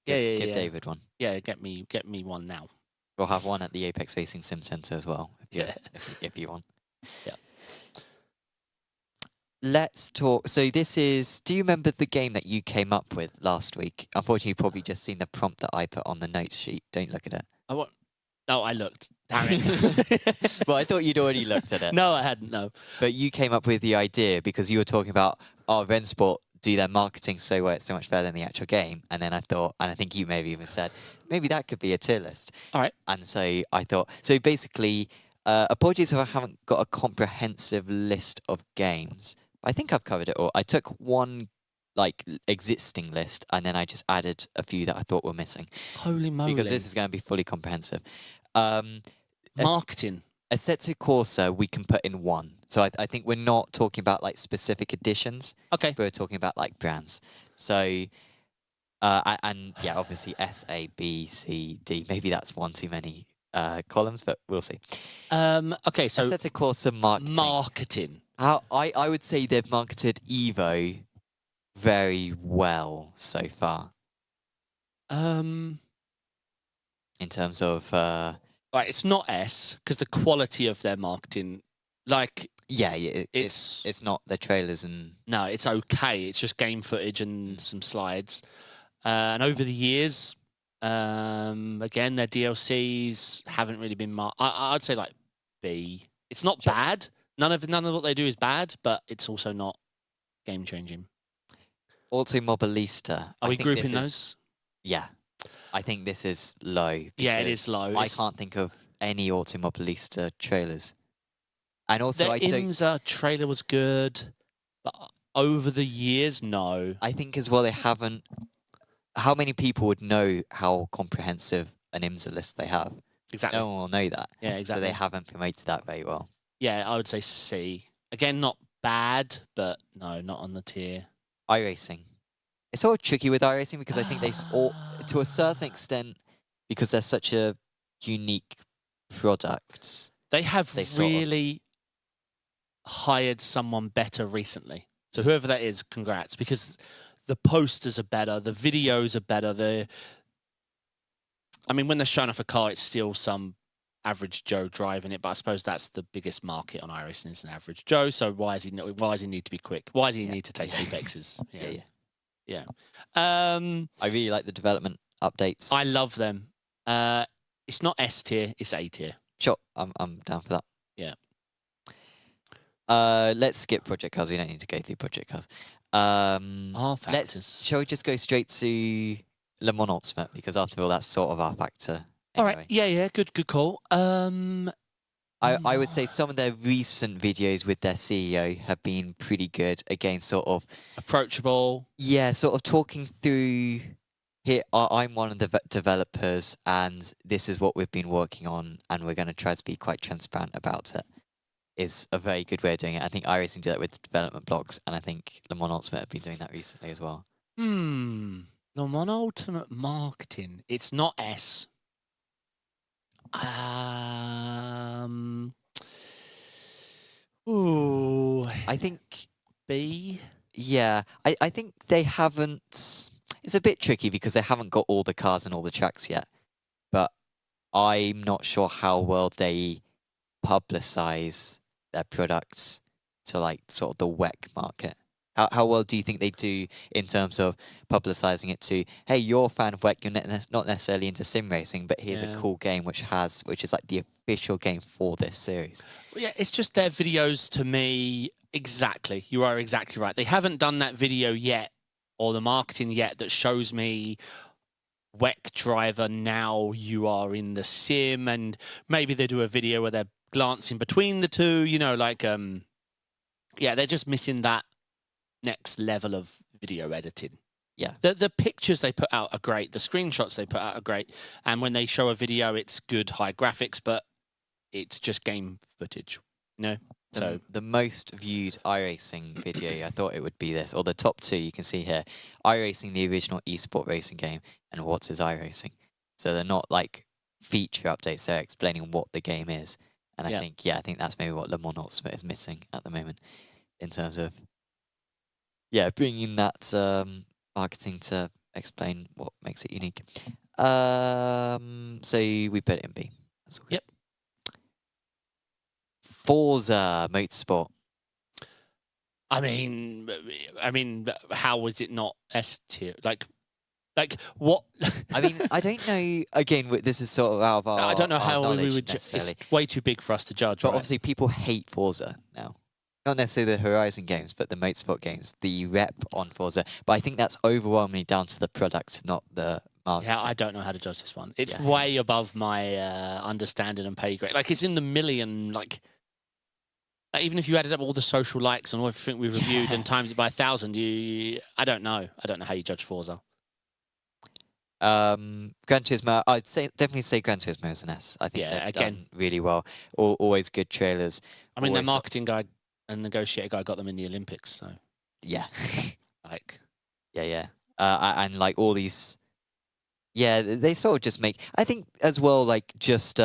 Give David one. Yeah, get me one now. We'll have one at the Apex Racing Sim Center as well, if you want. Yeah. Let's talk. So this is, do you remember the game that you came up with last week? Unfortunately, you've probably just seen the prompt that I put on the notes sheet. Don't look at it. No, I looked. Damn it. Well, I thought you'd already looked at it. No, I hadn't, no. But you came up with the idea because you were talking about, Rennsport do their marketing so well, it's so much better than the actual game. And then I thought, and I think you maybe even said, maybe that could be a tier list. All right. And so I thought, so basically, apologies if I haven't got a comprehensive list of games. I think I've covered it all. I took one existing list and then I just added a few that I thought were missing. Holy moly. Because this is going to be fully comprehensive. Marketing. Assetto Corsa we can put in one. So I think we're not talking about like specific editions. Okay. But we're talking about like brands. So, and yeah, obviously S, A, B, C, D. Maybe that's one too many columns, but we'll see. Okay, so Assetto Corsa marketing. marketing. How I would say they've marketed Evo very well so far Um, in terms of right, it's not S because the quality of their marketing, like yeah, it's not the trailers and no, it's okay. It's just game footage and some slides. And over the years, again, their DLCs haven't really been I'd say like B. It's not bad. None of what they do is bad, but it's also not game changing. Automobilista. Are we grouping this those? Yeah. I think this is low. Yeah, it is low. I can't think of any Automobilista trailers. And also, the I don't. IMSA trailer was good, but over the years, no. I think as well they haven't. How many people would know how comprehensive an IMSA list they have? Exactly. No one will know that. Yeah, exactly. So they haven't promoted that very well. Yeah, I would say C. Again, not bad, but no, not on the tier. iRacing. It's sort of tricky with iRacing because I think they've all, to a certain extent, because they're such a unique product. They have really hired someone better recently. So whoever that is, congrats, because the posters are better, the videos are better. I mean, when they're showing off a car, it's still some average Joe driving it, but I suppose that's the biggest market on iRacing is an average Joe. So why does he need to be quick? Why does he need to take apexes? Yeah. I really like the development updates. I love them. It's not S tier, it's A tier. Sure, I'm down for that. Yeah. Let's skip project cars. We don't need to go through project cars. Shall we just go straight to Le Mans Ultimate, because after all, that's sort of our factor. Anyway. All right. Yeah. Good call. I would say some of their recent videos with their CEO have been pretty good. Again, sort of approachable. Yeah, sort of talking through. Here, I'm one of the developers, and this is what we've been working on, and we're going to try to be quite transparent about it. Is a very good way of doing it. I think iRacing did that with development blogs, and I think Le Mans Ultimate have been doing that recently as well. Le Mans Ultimate marketing. It's not S. Ooh. I think B. Yeah, I think they haven't. It's a bit tricky because they haven't got all the cars and all the tracks yet. But I'm not sure how well they publicize their products to like sort of the WEC market. How well do you think they do in terms of publicizing it to, hey, you're a fan of WEC, you're not necessarily into sim racing, but here's a cool game which is like the official game for this series? Well, yeah, it's just their videos to me. Exactly. You are exactly right. They haven't done that video yet, or the marketing yet, that shows me WEC driver, now you are in the sim, and maybe they do a video where they're glancing between the two, they're just missing that next level of video editing. Yeah. The pictures they put out are great. The screenshots they put out are great. And when they show a video, it's good high graphics, but it's just game footage. So the most viewed iRacing video, I thought it would be this, or the top two you can see here. iRacing, the original esport racing game, and what is iRacing. So they're not like feature updates, they're explaining what the game is. And I think that's maybe what Le Mans Ultimate is missing at the moment in terms of bringing that marketing to explain what makes it unique. So we put it in B. That's all good. Yep. Forza Motorsport. I mean, how is it not S tier? Like what? I mean, I don't know. Again, this is sort of out of our. I don't know how we would. It's way too big for us to judge. But obviously, people hate Forza now. Not necessarily the Horizon games, but the Motorsport games. The rep on Forza, but I think that's overwhelmingly down to the product, not the marketing. Yeah, I don't know how to judge this one. It's way above my understanding and pay grade. Like, it's in the million. Like, even if you added up all the social likes and everything we reviewed and times it by 1,000, I don't know. I don't know how you judge Forza. Gran Turismo, I'd definitely say Gran Turismo is an S. I think Yeah, they've again. done really well. Always good trailers. I mean, their always- marketing guy and negotiator guy got them in the Olympics, so Yeah. like, Yeah. And like all these, yeah, they sort of just make. I think as well, like just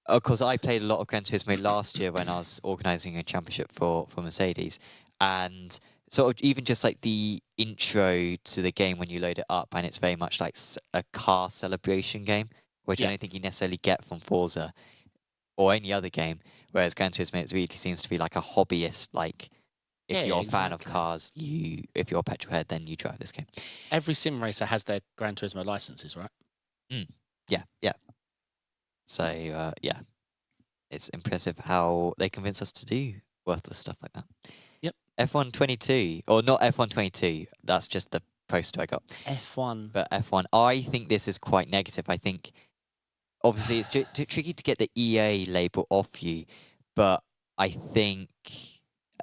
of course, I played a lot of Gran Turismo last year when I was organising a championship for Mercedes, and sort of even just like the intro to the game when you load it up, and it's very much like a car celebration game, which I Yeah. don't think you necessarily get from Forza or any other game. Whereas Gran Turismo, it really seems to be like a hobbyist, like. If Yeah, you're a fan of exactly. cars, if you're a petrol head, then you drive this game. every sim racer has their Gran Turismo licenses, right? Yeah. So yeah, it's impressive how they convince us to do worthless stuff like that. Yep. F122, or not F122. That's just the poster I got. F1. But F1, I think this is quite negative. I think obviously it's tricky to get the EA label off you, but I think.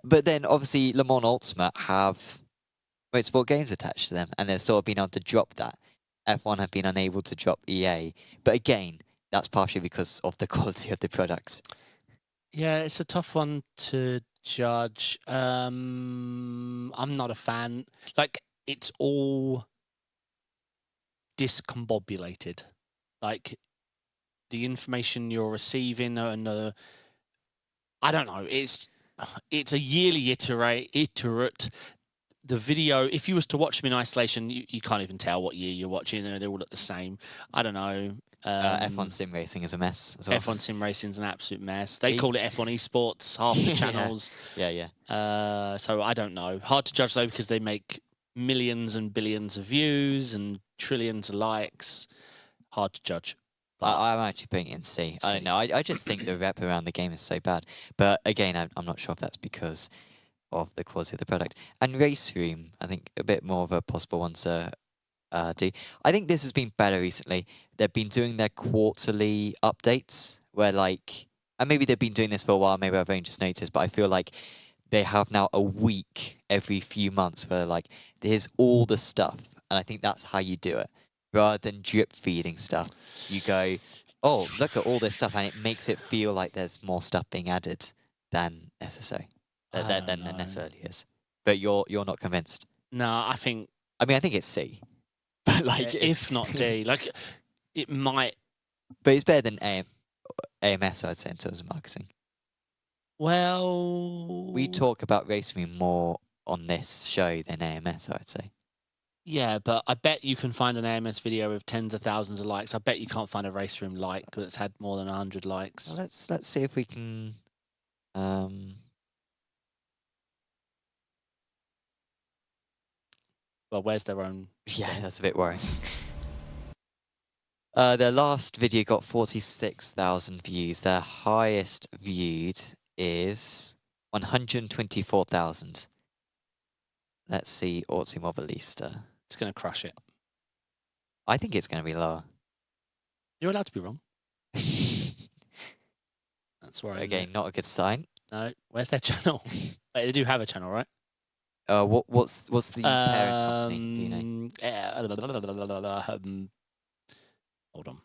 But then obviously Le Mans Ultimate have motorsport games attached to them, and they've sort of been able to drop that. F1 have been unable to drop EA, but again, that's partially because of the quality of the products. Yeah, it's a tough one to judge. I'm not a fan. Like, it's all discombobulated. Like, the information you're receiving and I don't know. It's a yearly iterate. The video, if you was to watch them in isolation, you can't even tell what year you're watching. They're all look the same. I don't know. F1 sim racing is a mess as well. F1 sim racing's an absolute mess. They E- call it F1 esports, half the Yeah. channels. Yeah. So I don't know. Hard to judge though because they make millions and billions of views and trillions of likes. Hard to judge. I'm actually putting it in C. I don't know. I just think the rep around the game is so bad. But again, I'm not sure if that's because of the quality of the product. And Race Room, I think a bit more of a possible one to do. I think this has been better recently. They've been doing their quarterly updates where like, and maybe they've been doing this for a while, maybe I've only just noticed, but I feel like they have now a week every few months where like, here's all the stuff. And I think that's how you do it. Rather than drip feeding stuff, you go, oh, look at all this stuff, and it makes it feel like there's more stuff being added than necessary. Than there necessarily is. But you're not convinced. No, I think. I mean, I think it's C. But like, if not D, like it might. But it's better than AMS, I'd say, in terms of marketing. Well, We talk about Race Room more on this show than AMS, I'd say. Yeah, but I bet you can find an AMS video with tens of thousands of likes. I bet you can't find a Race Room like that's had more than 100 likes. Well, let's see if we can. Well, where's their own? Yeah, that's a bit worrying. Their last video got 46,000 views. Their highest viewed is 124,000. Let's see Automobilista. It's going to crush it. I think it's going to be lower. You're allowed to be wrong. That's right. Again, not a good sign. No, where's their channel? Wait, they do have a channel, right? What's the parent company? Do you know? Hold on.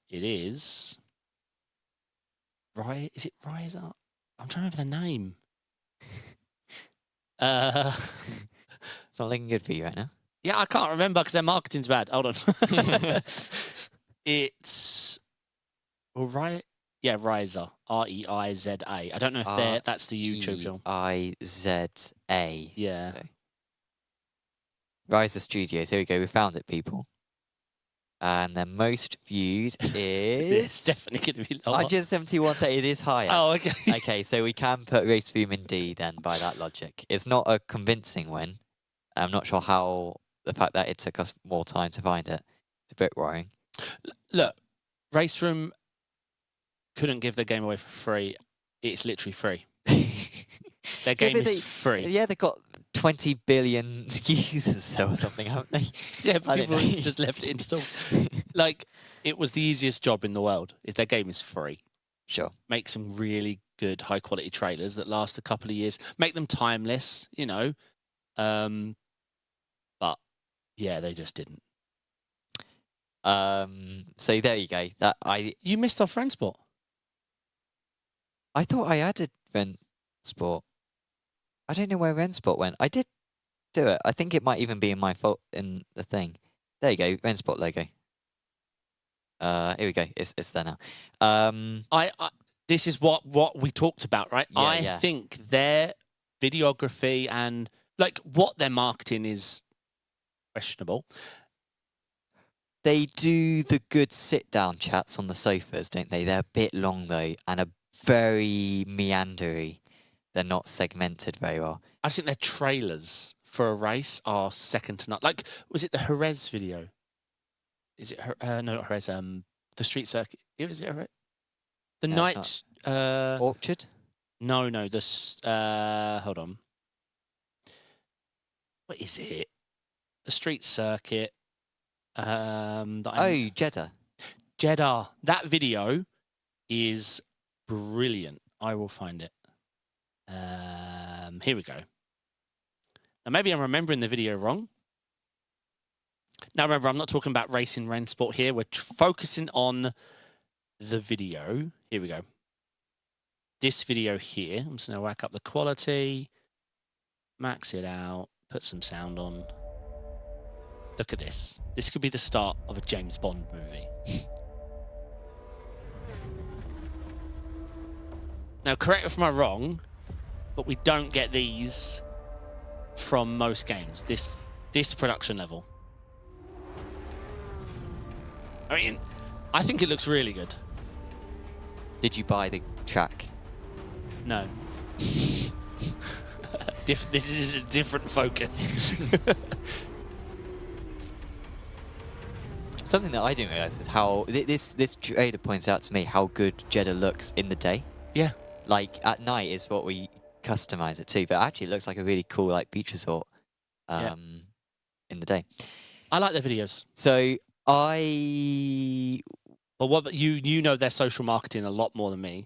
It is. Right? Is it Rise Up? I'm trying to remember the name. It's not looking good for you right now. Yeah, I can't remember because their marketing's bad. Hold on. It's right. Yeah, Riser. Reiza. I don't know if that's the YouTube channel. Iza. Yeah. So. Riser Studios. Here we go. We found it, people. And the most viewed is. It's definitely going to be lower. 171. It is higher. Oh, okay. Okay, so we can put Race Room in D then by that logic. It's not a convincing win. I'm not sure how the fact that it took us more time to find it. It's a bit worrying. Look, Race Room couldn't give their game away for free. It's literally free. Their game is free. Yeah, they've got 20 billion users though or something, haven't they? Yeah, but people just left it installed. Like, it was the easiest job in the world. If their game is free. Sure. Make some really good, high-quality trailers that last a couple of years. Make them timeless, you know. But, Yeah, they just didn't. So there you go. You missed off Rennsport. I thought I added Rennsport. I don't know where Rennsport went. I did do it. I think it might even be in my fault in the thing. There you go, Rennsport logo. Here we go. It's there now. I this is what we talked about, right? Yeah, I yeah. think their videography and like what they're marketing is questionable. They do the good sit-down chats on the sofas, don't they? They're a bit long though, and a very meandery. They're not segmented very well. I think their trailers for a race are second to none. Like, was it the Jerez video? Is it no, not Jerez? The street circuit. Was it Jerez? The No, night. Orchard? No. Hold on. What is it? The street circuit. Jeddah. Jeddah. That video is brilliant. I will find it. Here we go. Now, maybe I'm remembering the video wrong. Now, remember, I'm not talking about racing Rennsport here. We're focusing on the video. Here we go. This video here. I'm just going to whack up the quality, max it out, put some sound on. Look at this. This could be the start of a James Bond movie. Now, correct me if I'm wrong, but we don't get these from most games. This production level. I mean, I think it looks really good. Did you buy the track? No. This is a different focus. Something that I didn't realise is how this trader points out to me how good Jeddah looks in the day. Yeah. Like at night is what we customize it to, but actually it looks like a really cool like beach resort in the day. I like their videos. So But what you know their social marketing a lot more than me.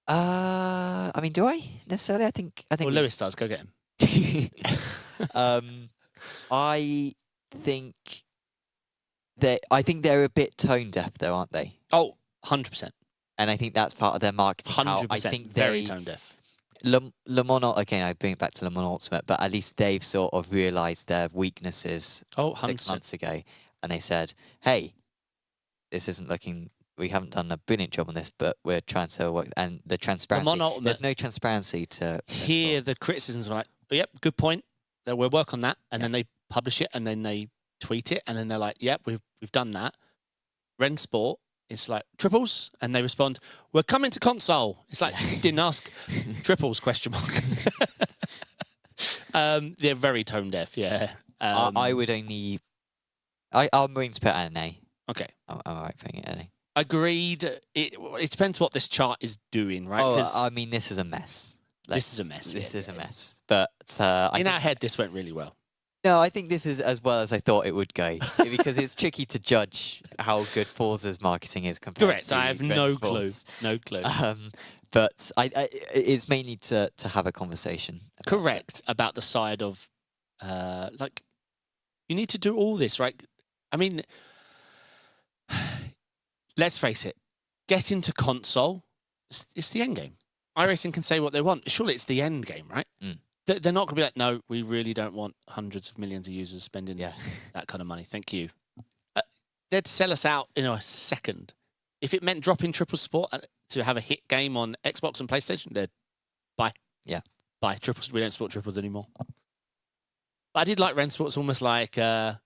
I mean, do I necessarily? I think Well, Lewis does. Go get him. I think they're a bit tone deaf, though, aren't they? Oh, 100%. And I think that's part of their marketing. 100%. I think very tone deaf. Le Mans, again, I bring it back to Le Mans Ultimate, but at least they've sort of realised their weaknesses 6 months ago, and they said, "Hey, this isn't looking. We haven't done a brilliant job on this, but we're trying to work." And the transparency. Le Mans Ultimate, there's no transparency to here. The criticisms are like, oh, "Yep, good point. We'll work on that," and then they publish it, and then they tweet it, and then they're like, "Yep, we've done that." Rennsport. It's like triples, and they respond, "We're coming to console." It's like didn't ask triples ? They're very tone deaf. Yeah, I would only. I'm willing to put an A. Okay, I'm alright putting it an A. Agreed. It depends what this chart is doing, right? Oh, I mean, this is a mess. This is a mess. This is a mess. But in our head, this went really well. No, I think this is as well as I thought it would go because it's tricky to judge how good Forza's marketing is compared Correct. to I have no clue. Rennsport's. No clue. But it's mainly to have a conversation. Correct about the side of like you need to do all this, right? I mean, let's face it. Getting to console, it's the end game. iRacing can say what they want. Surely it's the end game, right? Mm. They're not going to be like, no, we really don't want hundreds of millions of users spending that kind of money. Thank you. They'd sell us out in a second. If it meant dropping Triple Sport to have a hit game on Xbox and PlayStation, they'd buy. Yeah. Buy triples. We don't support triples anymore. But I did like Rennsport. It's almost like, hey,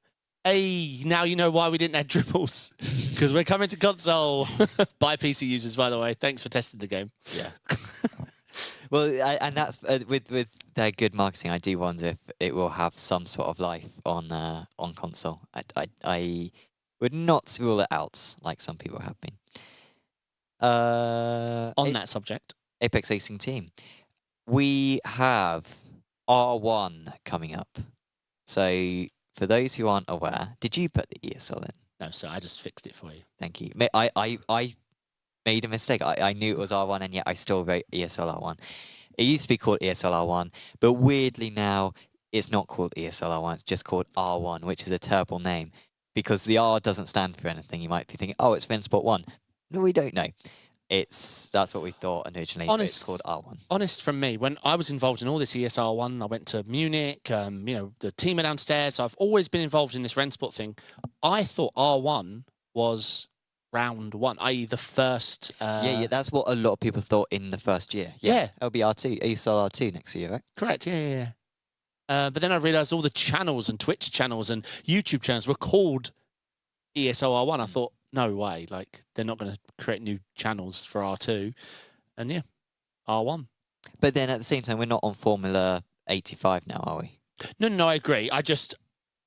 now you know why we didn't add triples. Because we're coming to console. Buy PC users, by the way. Thanks for testing the game. Yeah. Well, and that's with their good marketing. I do wonder if it will have some sort of life on console. I would not rule it out like some people have been. On that subject, Apex Racing Team, we have R1 coming up. So for those who aren't aware, did you put the ESL in? No, sir. I just fixed it for you. Thank you. I made a mistake. I knew it was R1, and yet I still wrote ESL R1. It used to be called ESL R1, but weirdly now it's not called ESL R1, it's just called R1, which is a terrible name because the R doesn't stand for anything. You might be thinking, oh, it's Rennsport 1. No, we don't know. That's what we thought originally. But it's called R1. Honest from me, when I was involved in all this ESR1, I went to Munich, the team are downstairs. So I've always been involved in this Rennsport thing. I thought R1 was round 1, i.e. the first... yeah, that's what a lot of people thought in the first year. Yeah. It'll be R2, ESL R2 next year, right? Correct, yeah. But then I realised all the channels and Twitch channels and YouTube channels were called ESR1. I thought, no way, like, they're not going to create new channels for R2. And yeah, R1. But then at the same time, we're not on Formula 85 now, are we? No, I agree. I just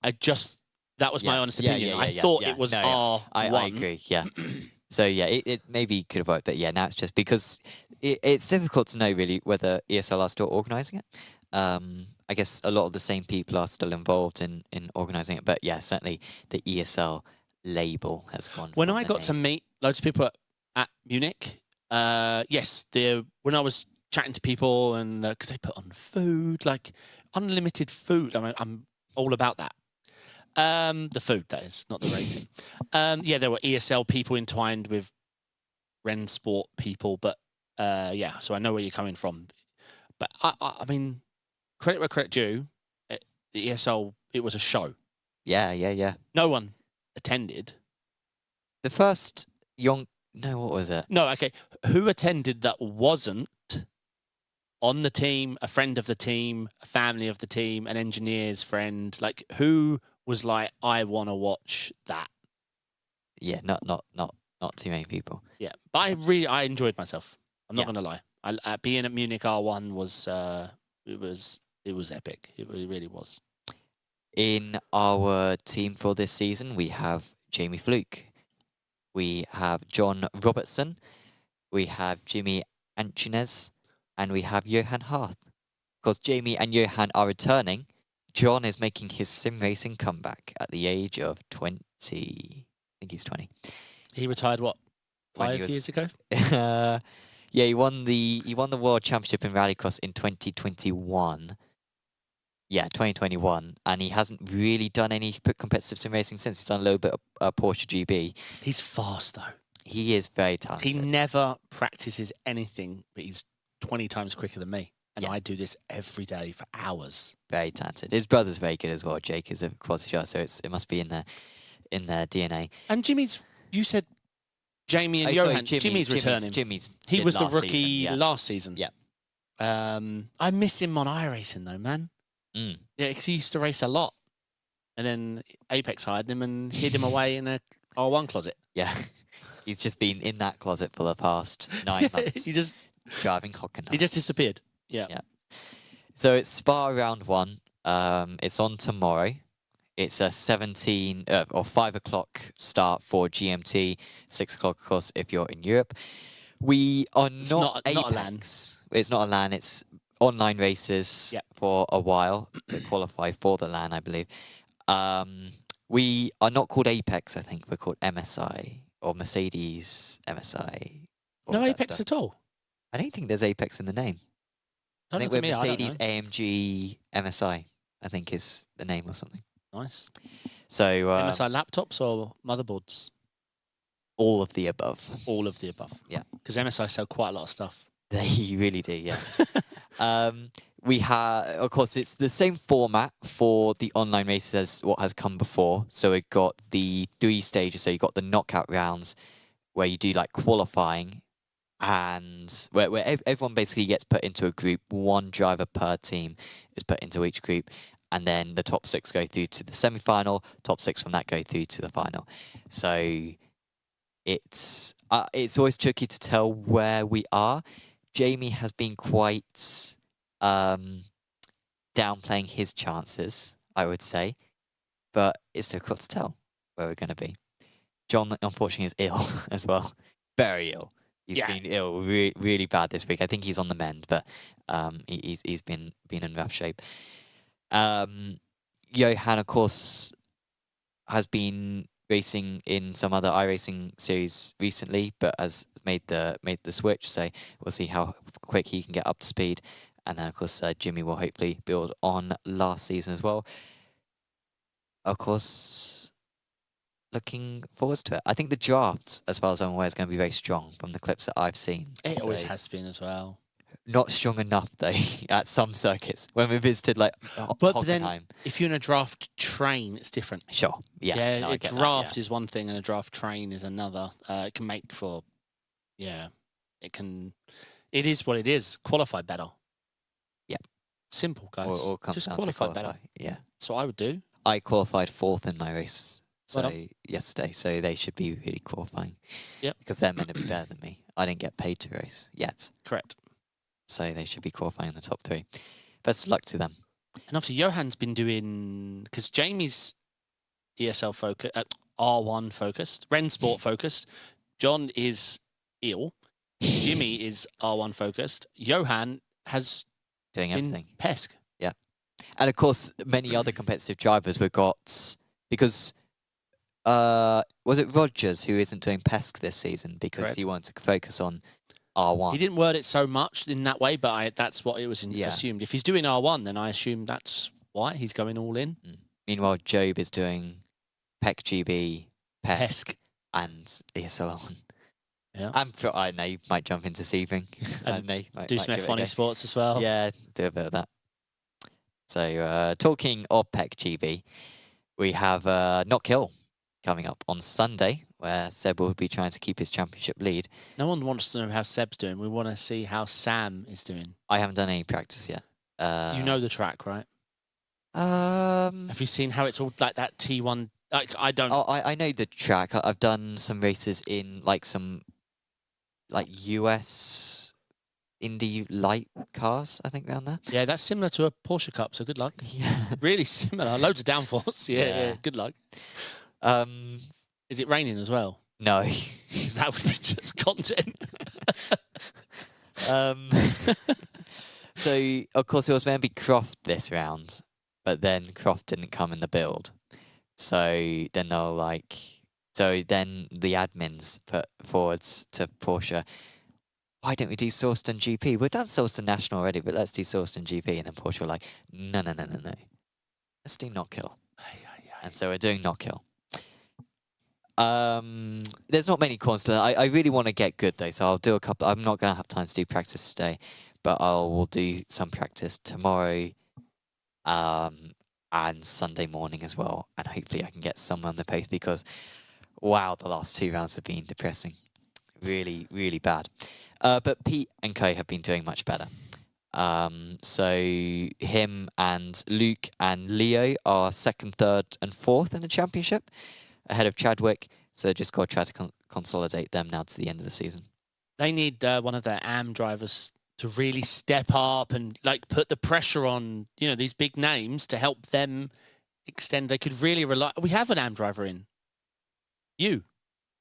that was my honest opinion. I thought it was R1. I agree, yeah. So yeah, it maybe could have worked, but yeah, now it's just because it's difficult to know really whether ESL are still organising it. I guess a lot of the same people are still involved in organising it, but yeah, certainly the ESL label has gone. When I got to meet loads of people at Munich, yes, when I was chatting to people and because they put on food, like unlimited food. I mean, I'm all about that. The food, that is, not the racing. Yeah, there were ESL people entwined with Rennsport people, but yeah, so I know where you're coming from. But I mean, credit where credit due, the ESL, it was a show. Yeah. No one attended. The first young... No, what was it? No, okay. Who attended that wasn't on the team, a friend of the team, a family of the team, an engineer's friend? Like, who was like, I want to watch that? Yeah, not too many people. Yeah, but I enjoyed myself. I'm not gonna lie. Being at Munich R1 was it was epic. It really was. In our team for this season, we have Jamie Fluke, we have John Robertson, we have Jimmy Antunes, and we have Johan Harth. Because Jamie and Johan are returning, John is making his sim racing comeback at the age of 20. I think he's 20. He retired what? 5 years ago? Yeah, he won the World Championship in Rallycross in 2021. Yeah, 2021, and he hasn't really done any competitive sim racing since. He's done a little bit of Porsche GB. He's fast though. He is very talented. He never practices anything, but he's 20 times quicker than me. And Yeah. I do this every day for hours. Very talented. His brother's very good as well. Jake is a quality shot, so it must be in their DNA. And you said Jamie and Johan. Jimmy's returning. He was the rookie last season. Yeah. I miss him on iRacing though, man. Mm. Yeah, because he used to race a lot. And then Apex hired him and hid him away in a R1 closet. Yeah. He's just been in that closet for the past 9 months. He just driving Hockenheim. He just disappeared. Yeah. So it's Spa round 1. It's on tomorrow. It's a 17 or 5 o'clock start for GMT. 6 o'clock, of course, if you're in Europe. We are not Apex. Not a LAN. It's not a LAN. It's online races for a while to qualify for the LAN, I believe. We are not called Apex, I think. We're called MSI or Mercedes MSI. No Apex at all? I don't think there's Apex in the name. I think we're Mercedes AMG MSI, I think is the name or something. Nice. So MSI laptops or motherboards? All of the above. All of the above. Yeah. Because MSI sell quite a lot of stuff. They really do, yeah. We have, of course, it's the same format for the online races as what has come before. So we've got the 3 stages. So you've got the knockout rounds where you do like qualifying and where everyone basically gets put into a group. 1 driver per team is put into each group. And then the top 6 go through to the semi-final. Top 6 from that go through to the final. So it's always tricky to tell where we are. Jamie has been quite downplaying his chances, I would say, but it's difficult to tell where we're going to be. John, unfortunately, is ill as well, very ill. He's been ill, really bad this week. I think he's on the mend, but he's been in rough shape. Johan, of course, has been racing in some other iRacing series recently, but has made the switch. So we'll see how quick he can get up to speed. And then, of course, Jimmy will hopefully build on last season as well. Of course, looking forward to it. I think the draft, as far as I'm aware, is going to be very strong from the clips that I've seen. It always has been as well. Not strong enough, though, at some circuits. When we visited, like, But then, Hockenheim. if you're in a draft train, it's different. Sure, yeah. No, a I get that, draft yeah. is one thing and a draft train is another. It can make for, it is what it is. Qualify better. Yeah. Simple, guys. Or comes Just down to qualify better. Yeah. That's what I would do. I qualified 4th in my race Well yesterday, so they should be really qualifying. Yep. Because they're meant to be better than me. I didn't get paid to race yet, Correct. so they should be qualifying in the top 3. Best of luck to them. And obviously, Johan's been doing, because Jamie's ESL focus, R1 focused, Rennsport focused. John is ill. Jimmy is R1 focused. Johan has Doing been everything. PECC. Yeah. And of course, many other competitive drivers were got, because was it Rogers who isn't doing PESC this season because Correct. he wanted to focus on R1? He didn't word it so much in that way, but that's what it was Yeah. assumed. If he's doing R1, then I assume that's why he's going all in. Meanwhile, Job is doing PEC GB, PESC, PESC. and ESL1. Yeah. I know you might jump into Sebring. I And know you might Do give some it a F1 go. esports as well. Yeah, do a bit of that. So, talking of PEC GB, we have Knockhill coming up on Sunday, where Seb will be trying to keep his championship lead. No one wants to know how Seb's doing. We want to see how Sam is doing. I haven't done any practice yet. You know the track, right? Um. Have you seen how it's all like that T1? Like, I don't. Oh, I know the track. I've done some races in like some US Indy light cars, I think, around there. Yeah, that's similar to a Porsche Cup, so good luck. Yeah. Really similar. Loads of downforce. Yeah, Yeah. good luck. Um. Is it raining as well? No. 'Cause that would be just content. So, of course, it was meant to be Croft this round, but then Croft didn't come in the build. So then the admins put forwards to Porsche, why don't we do Sourced and GP? We've done Sourced and National already, but let's do Sourced and GP. And then Porsche were like, no. Let's do Knockhill. And so we're doing Knockhill. There's not many corners to learn. I really want to get good, though, so I'll do a couple. I'm not going to have time to do practice today, but I will do some practice tomorrow and Sunday morning as well. And hopefully I can get some on the pace because, wow, the last 2 rounds have been depressing. Really, really bad. But Pete and Co have been doing much better. So him and Luke and Leo are 2nd, 3rd and 4th in the championship, ahead of Chadwick. So they've just got to try to consolidate them now to the end of the season. They need one of their AM drivers to really step up and like put the pressure on, these big names to help them extend. They could really rely. We have an AM driver in you.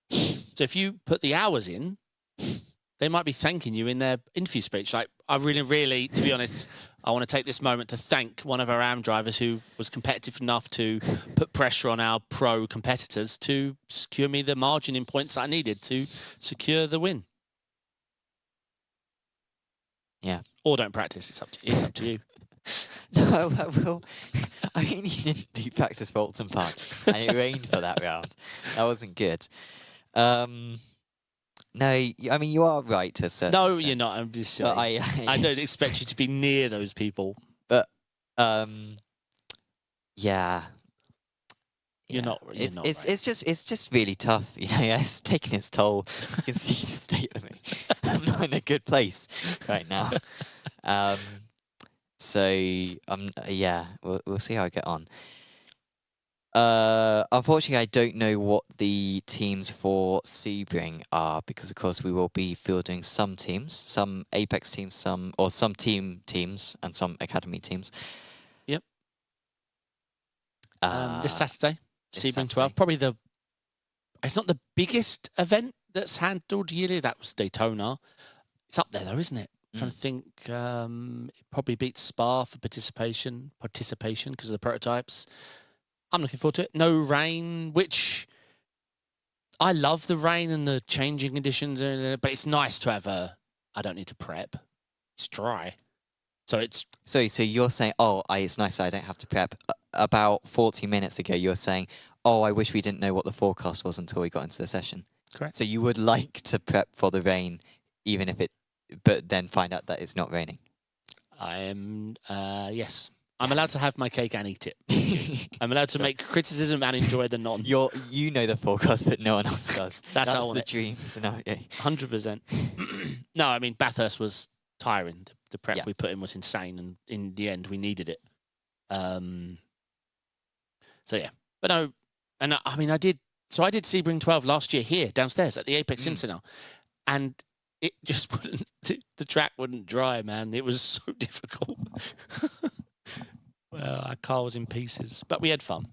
So if you put the hours in, they might be thanking you in their interview speech. Like, I really, to be honest, I want to take this moment to thank one of our AM drivers who was competitive enough to put pressure on our pro competitors to secure me the margin in points that I needed to secure the win. Yeah. Or don't practice. It's up to you. No, I will. I mean, he didn't do practice for Alton Park, and it rained for that round. That wasn't good. No, I mean, you are right to a certain No, extent. you're not. I'm just But silly. I don't expect you to be near those people. But, You're yeah. Yeah. not. You're not right. It's just really tough. It's taking its toll. You can see the state of me. I'm not in a good place right now. So yeah, we'll see how I get on. Unfortunately, I don't know what the teams for Sebring are because, of course, we will be fielding some teams, some Apex teams, some team teams, and some academy teams. Yep. This Saturday, this Sebring Saturday. 12. Probably it's not the biggest event that's handled yearly. That was Daytona. It's up there though, isn't it? Trying to think. It probably beats Spa for participation because of the prototypes. I'm looking forward to it. No rain, which I love the rain and the changing conditions, but it's nice to have I don't need to prep. It's dry. So it's So you're saying, oh, it's nice that I don't have to prep. About 40 minutes ago, you were saying, oh, I wish we didn't know what the forecast was until we got into the session. correct. So you would like to prep for the rain, even if but then find out that it's not raining. I am, yes. I'm allowed to have my cake and eat it. I'm allowed to make criticism and enjoy the non. You know the forecast, but no one else does. That's how I want the it. dream scenario. 100%. No, I mean, Bathurst was tiring. The prep Yeah. we put in was insane, and in the end, we needed it. So, yeah. But no, and I mean, I did Sebring 12 last year here, downstairs at the Apex Sim Center, and it just wouldn't, the track wouldn't dry, man. It was so difficult. Well, our car was in pieces, but we had fun.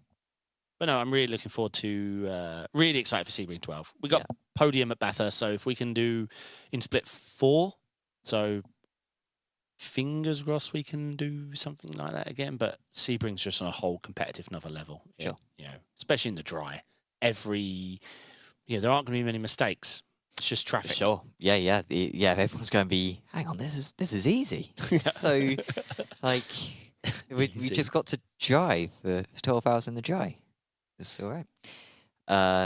But no, I'm really looking forward to, really excited for Sebring 12. We got podium at Bathurst, so if we can do in split 4, so fingers crossed we can do something like that again. But Sebring's just on a whole competitive another level. Sure. You know, especially in the dry. There aren't going to be many mistakes. It's just traffic. Sure. Yeah. Everyone's going to be, hang on, this is easy. So, like, we just got to drive for 12 hours in the dry. It's all right.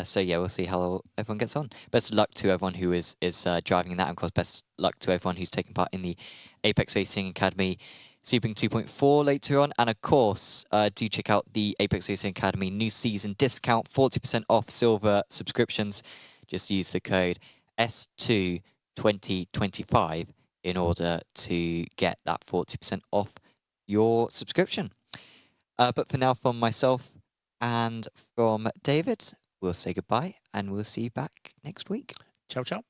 So yeah, we'll see how everyone gets on. Best of luck to everyone who is driving in that, and of course, best luck to everyone who's taking part in the Apex Racing Academy Sebring 2.4 later on. And of course, do check out the Apex Racing Academy new season discount, 40% off silver subscriptions. Just use the code S22025 in order to get that 40% off your subscription. But for now, from myself and from David, we'll say goodbye, and we'll see you back next week. Ciao, ciao.